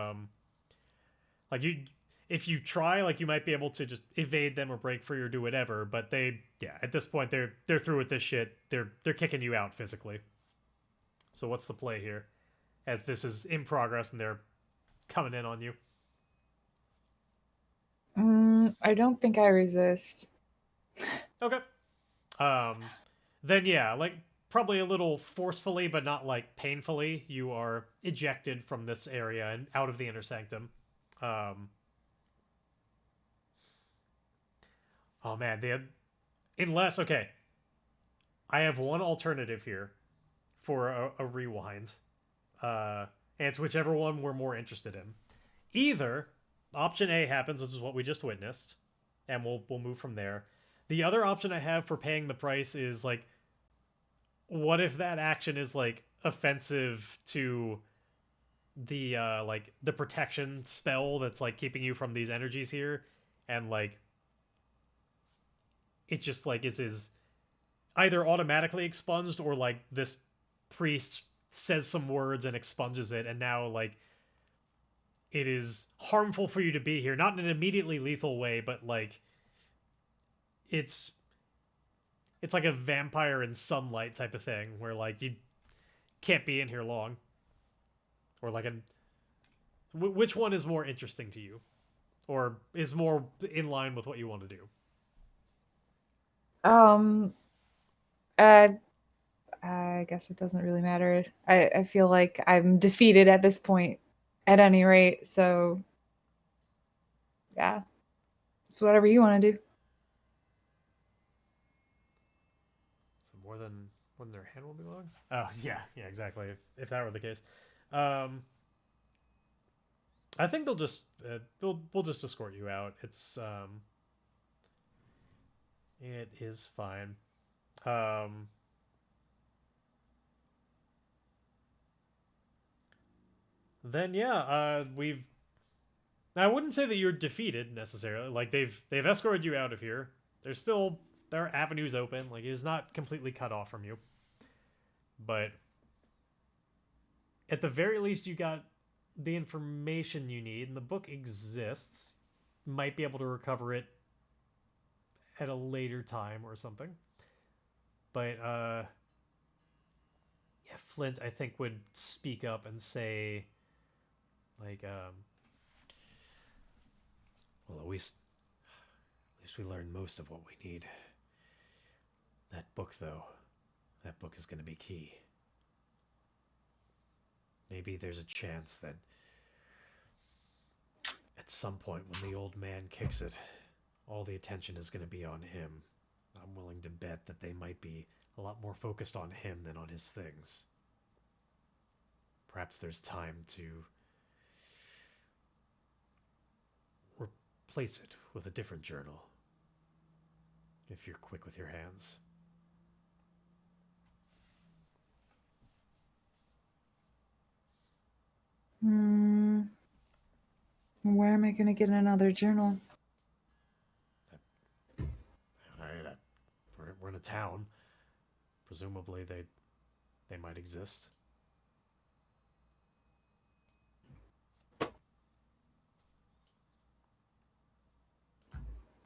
like you if you try, like you might be able to just evade them or break free or do whatever, but at this point they're through with this shit. They're kicking you out physically. So what's the play here? As this is in progress and they're coming in on you. I don't think I resist. Okay. Then yeah, like probably a little forcefully, but not like painfully, you are ejected from this area and out of the inner sanctum. Oh man, okay. I have one alternative here for a rewind. And it's whichever one we're more interested in. Either option A happens, which is what we just witnessed, and we'll move from there. The other option I have for paying the price is like, what if that action is like offensive to the like the protection spell that's like keeping you from these energies here, and like it just like is either automatically expunged or like this priest says some words and expunges it, and now like it is harmful for you to be here, not in an immediately lethal way, but like it's like a vampire in sunlight type of thing where like you can't be in here long, or like which one is more interesting to you or is more in line with what you want to do? I guess it doesn't really matter. I feel like I'm defeated at this point, at any rate. So, yeah, it's whatever you want to do. So more than their hand will be long. Oh yeah, exactly. If that were the case, I think they'll just we'll just escort you out. It is fine. Then yeah, I wouldn't say that you're defeated necessarily. Like they've escorted you out of here. There are avenues open. Like it is not completely cut off from you. But at the very least, you got the information you need, and the book exists. Might be able to recover it at a later time or something. But yeah, Flint I think would speak up and say like well, at least we learned most of what we need. That book though, that book is going to be key. Maybe there's a chance that at some point when the old man kicks it, all the attention is going to be on him. I'm willing to bet that they might be a lot more focused on him than on his things. Perhaps there's time to replace it with a different journal, if you're quick with your hands. Where am I going to get another journal? We're in a town. Presumably they might exist.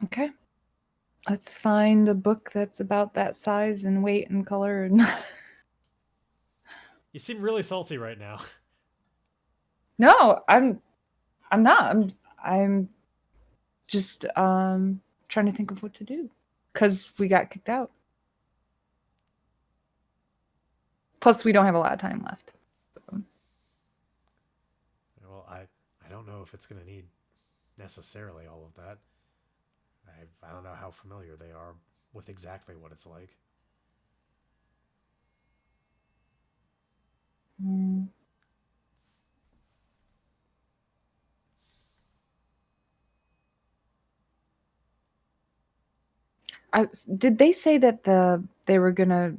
Okay. Let's find a book that's about that size and weight and color and You seem really salty right now. No, I'm not. I'm just trying to think of what to do. Cuz we got kicked out. Plus we don't have a lot of time left. So. Well, I don't know if it's going to need necessarily all of that. I don't know how familiar they are with exactly what it's like. Mm. Did they say that they were gonna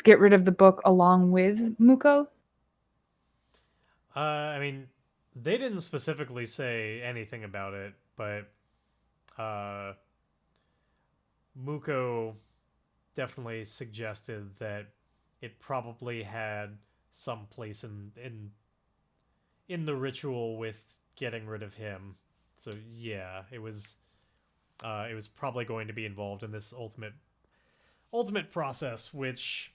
get rid of the book along with Muko? I mean, they didn't specifically say anything about it, but uh, Muko definitely suggested that it probably had some place in the ritual with getting rid of him. So yeah, it was probably going to be involved in this ultimate process, which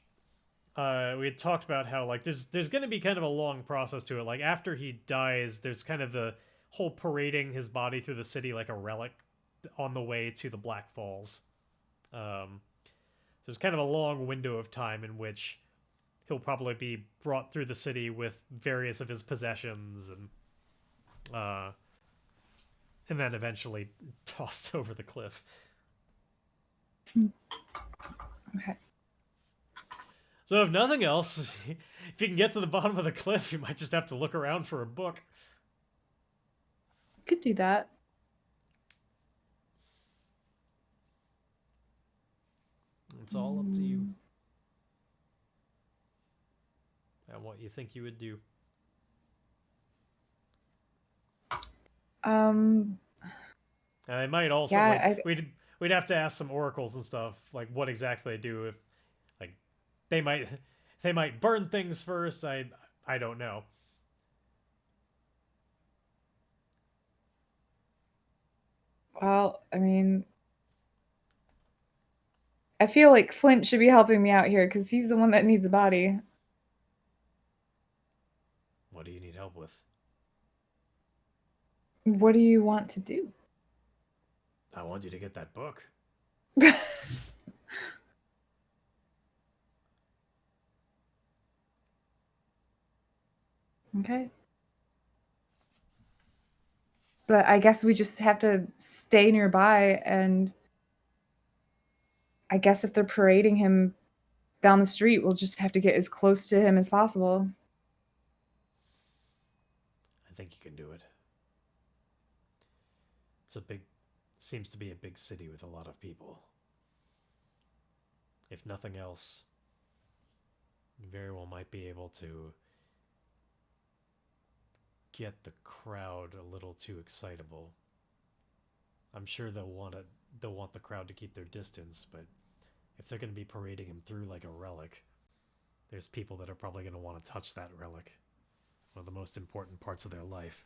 we had talked about how like there's going to be kind of a long process to it. Like after he dies, there's kind of the whole parading his body through the city like a relic on the way to the Black Falls. There's kind of a long window of time in which he'll probably be brought through the city with various of his possessions uh, and then eventually tossed over the cliff. Okay. So if nothing else, if you can get to the bottom of the cliff, you might just have to look around for a book. Could do that. It's all up to you and what you think you would do. Um And I might also yeah, like we'd have to ask some oracles and stuff like what exactly they do if like they might they might burn things first. I don't know. well, I mean I feel like Flint should be helping me out here cuz he's the one that needs a body. What do you need help with? What do you want to do? I want you to get that book. Okay. But I guess we just have to stay nearby and I guess if they're parading him down the street, we'll just have to get as close to him as possible. I think you can do it. It's a big seems to be a big city with a lot of people. If nothing else, you very well might be able to get the crowd a little too excitable. I'm sure they'll want the crowd to keep their distance, but if they're going to be parading him through like a relic, there's people that are probably going to want to touch that relic. One of the most important parts of their life.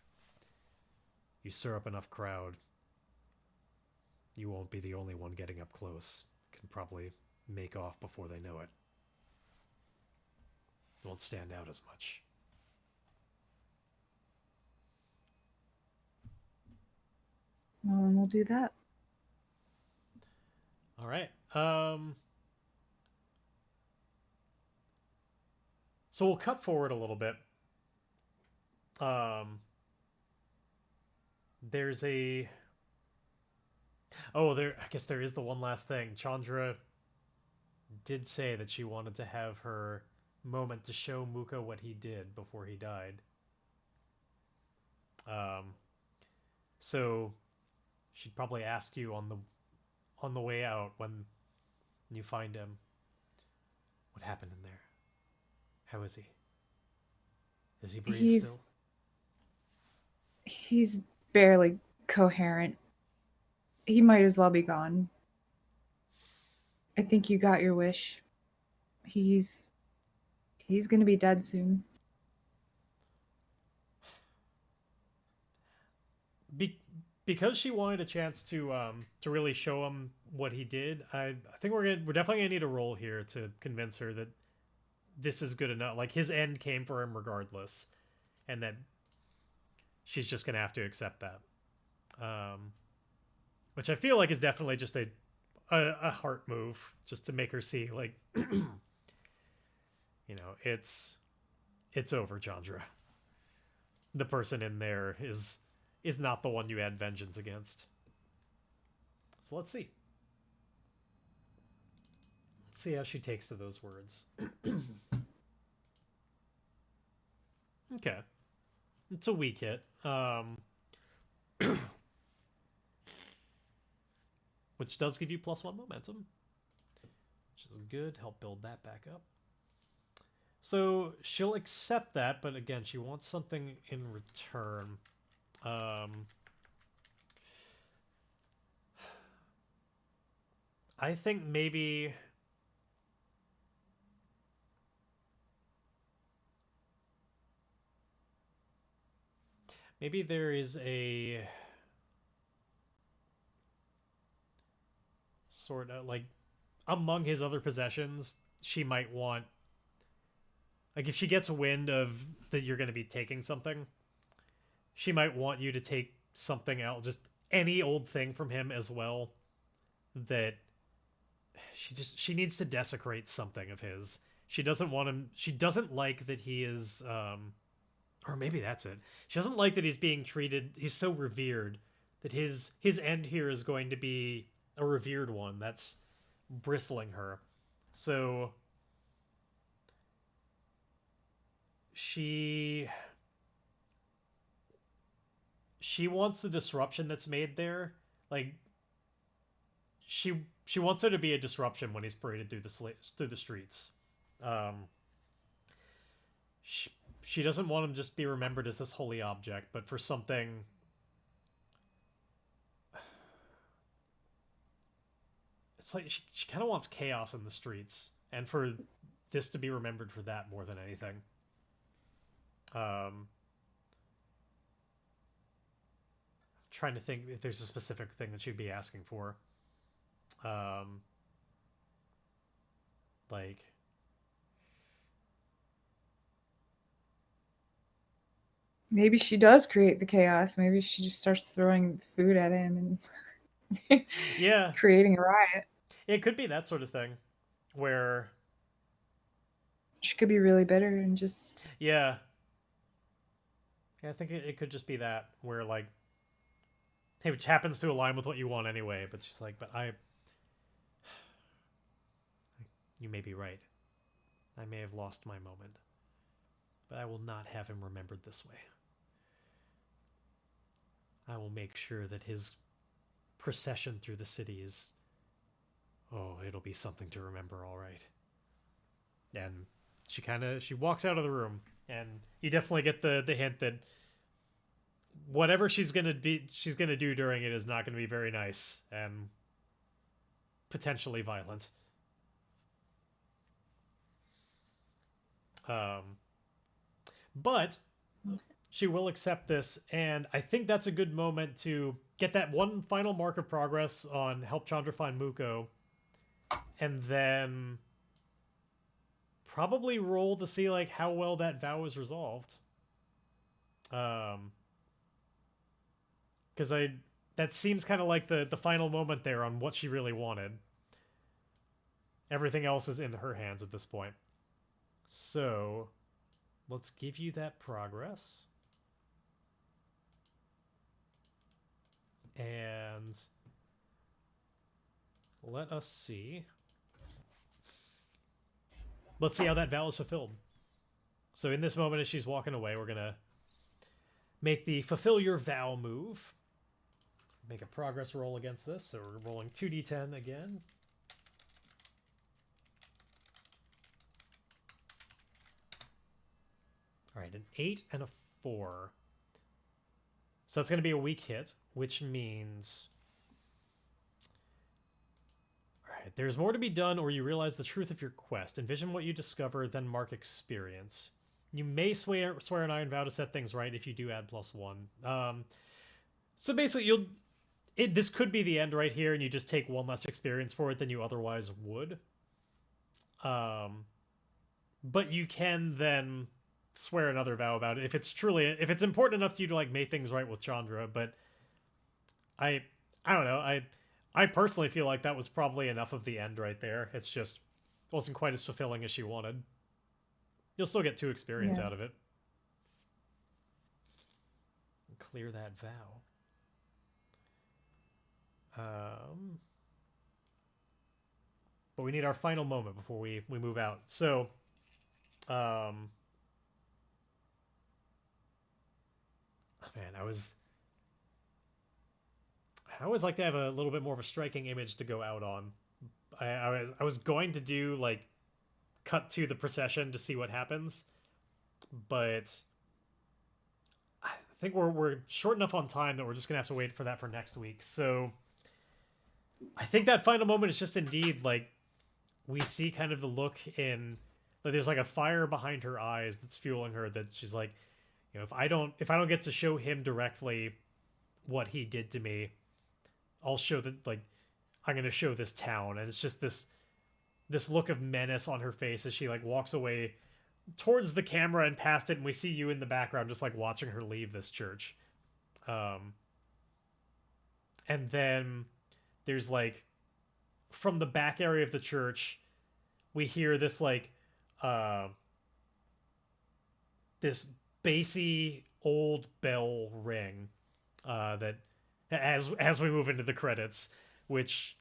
You stir up enough crowd, you won't be the only one getting up close. Can probably make off before they know it. Won't stand out as much. Well, then we'll do that. All right. So we'll cut forward a little bit. There's a. Oh, there. I guess there is the one last thing. Chandra did say that she wanted to have her moment to show Muko what he did before he died. So she'd probably ask you on the way out when you find him. What happened in there? How is he? Does he breathe still? He's barely coherent. He might as well be gone. I think you got your wish. He's gonna be dead soon. Be- because she wanted a chance to really show him what he did, I think we're definitely gonna need a roll here to convince her that this is good enough. Like his end came for him regardless, and that she's just gonna have to accept that. Which I feel like is definitely just a heart move, just to make her see like, it's over, Chandra. The person in there is not the one you had vengeance against. So let's see. Let's see how she takes to those words. Okay. It's a weak hit. Which does give you +1 momentum. Which is good. Help build that back up. So she'll accept that, but again, she wants something in return. I think maybe there is a sort of like among his other possessions, she might want, like, if she gets wind of that you're going to be taking something, she might want you to take something else, just any old thing from him as well, that she needs to desecrate something of his. She doesn't want him, she doesn't like that he is, or maybe that's it. She doesn't like that he's being treated, he's so revered, that his end here is going to be a revered one. That's bristling her. So she wants the disruption that's made there. Like, she wants there to be a disruption when he's paraded through the streets. She doesn't want him just be remembered as this holy object, but for something. It's like she kind of wants chaos in the streets, and for this to be remembered for that more than anything. Trying to think if there's a specific thing that she'd be asking for. Like, maybe she does create the chaos. Maybe she just starts throwing food at him and yeah, creating a riot. It could be that sort of thing, where she could be really bitter and just yeah, I think it could just be that, where like, which happens to align with what you want anyway, but she's like, but you may be right. I may have lost my moment, but I will not have him remembered this way. I will make sure that his procession through the city is, it'll be something to remember, all right. And she walks out of the room, and you definitely get the hint that whatever she's gonna do during it is not gonna be very nice and potentially violent. But she will accept this, and I think that's a good moment to get that one final mark of progress on help Chandra find Muko, and then probably roll to see like how well that vow is resolved. Because that seems kind of like the final moment there on what she really wanted. Everything else is in her hands at this point. So let's give you that progress. And let us see. Let's see how that vow is fulfilled. So in this moment, as she's walking away, we're going to make the fulfill your vow move. Make a progress roll against this. So we're rolling 2d10 again. All right, an 8 and a 4. So that's going to be a weak hit, which means... Alright, there's more to be done, or you realize the truth of your quest. Envision what you discover, then mark experience. You may swear an iron vow to set things right if you do add +1. So basically, this could be the end right here, and you just take one less experience for it than you otherwise would. But you can then swear another vow about it if it's important enough to you to like make things right with Chandra. But I don't know. I personally feel like that was probably enough of the end right there. It's just wasn't quite as fulfilling as she wanted. You'll still get 2 experience out of it. Clear that vow. But we need our final moment before we move out. So, man, I always like to have a little bit more of a striking image to go out on. I was going to do like cut to the procession to see what happens, but I think we're short enough on time that we're just gonna have to wait for that for next week. So I think that final moment is just indeed like we see kind of the look in like there's like a fire behind her eyes that's fueling her, that she's like, you know, if I don't get to show him directly what he did to me, I'll show that, like, I'm gonna show this town. And it's just this look of menace on her face as she like walks away towards the camera and past it, and we see you in the background just like watching her leave this church. And then there's like from the back area of the church, we hear this like this bassy old bell ring that as we move into the credits, which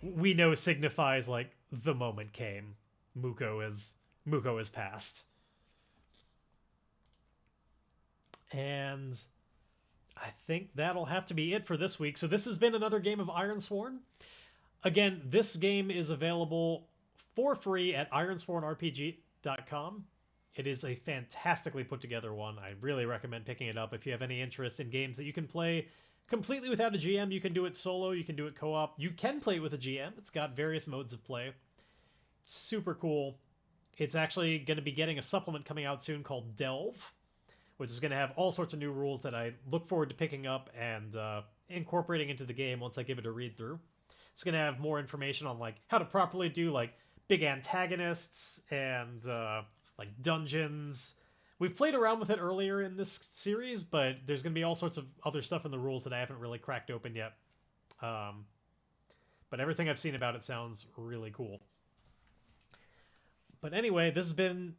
we know signifies like the moment came. Muko is passed. And I think that'll have to be it for this week. So this has been another game of Ironsworn. Again, this game is available for free at ironswornrpg.com. It is a fantastically put together one. I really recommend picking it up if you have any interest in games that you can play completely without a GM. You can do it solo, you can do it co-op, you can play it with a GM. It's got various modes of play. Super cool. It's actually going to be getting a supplement coming out soon called Delve, which is going to have all sorts of new rules that I look forward to picking up and incorporating into the game once I give it a read through. It's going to have more information on like how to properly do like big antagonists and like dungeons. We've played around with it earlier in this series, but there's going to be all sorts of other stuff in the rules that I haven't really cracked open yet. But everything I've seen about it sounds really cool. But anyway, this has been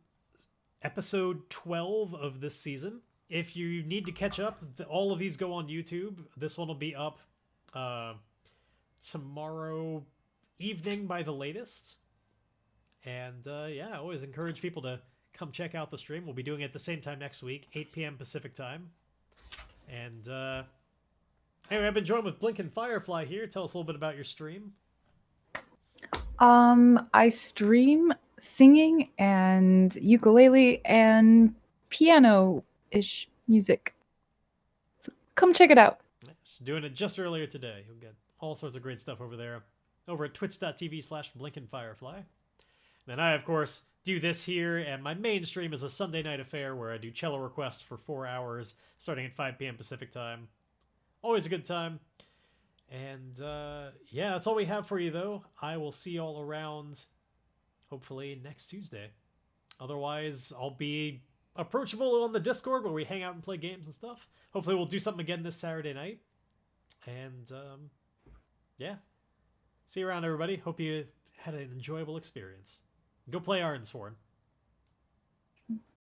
episode 12 of this season. If you need to catch up, all of these go on YouTube. This one will be up tomorrow evening by the latest. And yeah, I always encourage people to come check out the stream. We'll be doing it at the same time next week, 8 p.m. Pacific time. And anyway, I've been joined with Blinkin' Firefly here. Tell us a little bit about your stream. I stream singing and ukulele and piano-ish music. So come check it out. Just doing it just earlier today. You'll get all sorts of great stuff over there. Over at twitch.tv/BlinkinFirefly. Then I, of course, do this here, and my main stream is a Sunday night affair where I do cello request for 4 hours, starting at 5 p.m. Pacific time. Always a good time. And yeah, that's all we have for you, though. I will see you all around, hopefully, next Tuesday. Otherwise, I'll be approachable on the Discord where we hang out and play games and stuff. Hopefully, we'll do something again this Saturday night. And yeah. See you around, everybody. Hope you had an enjoyable experience. Go play Ironsworn.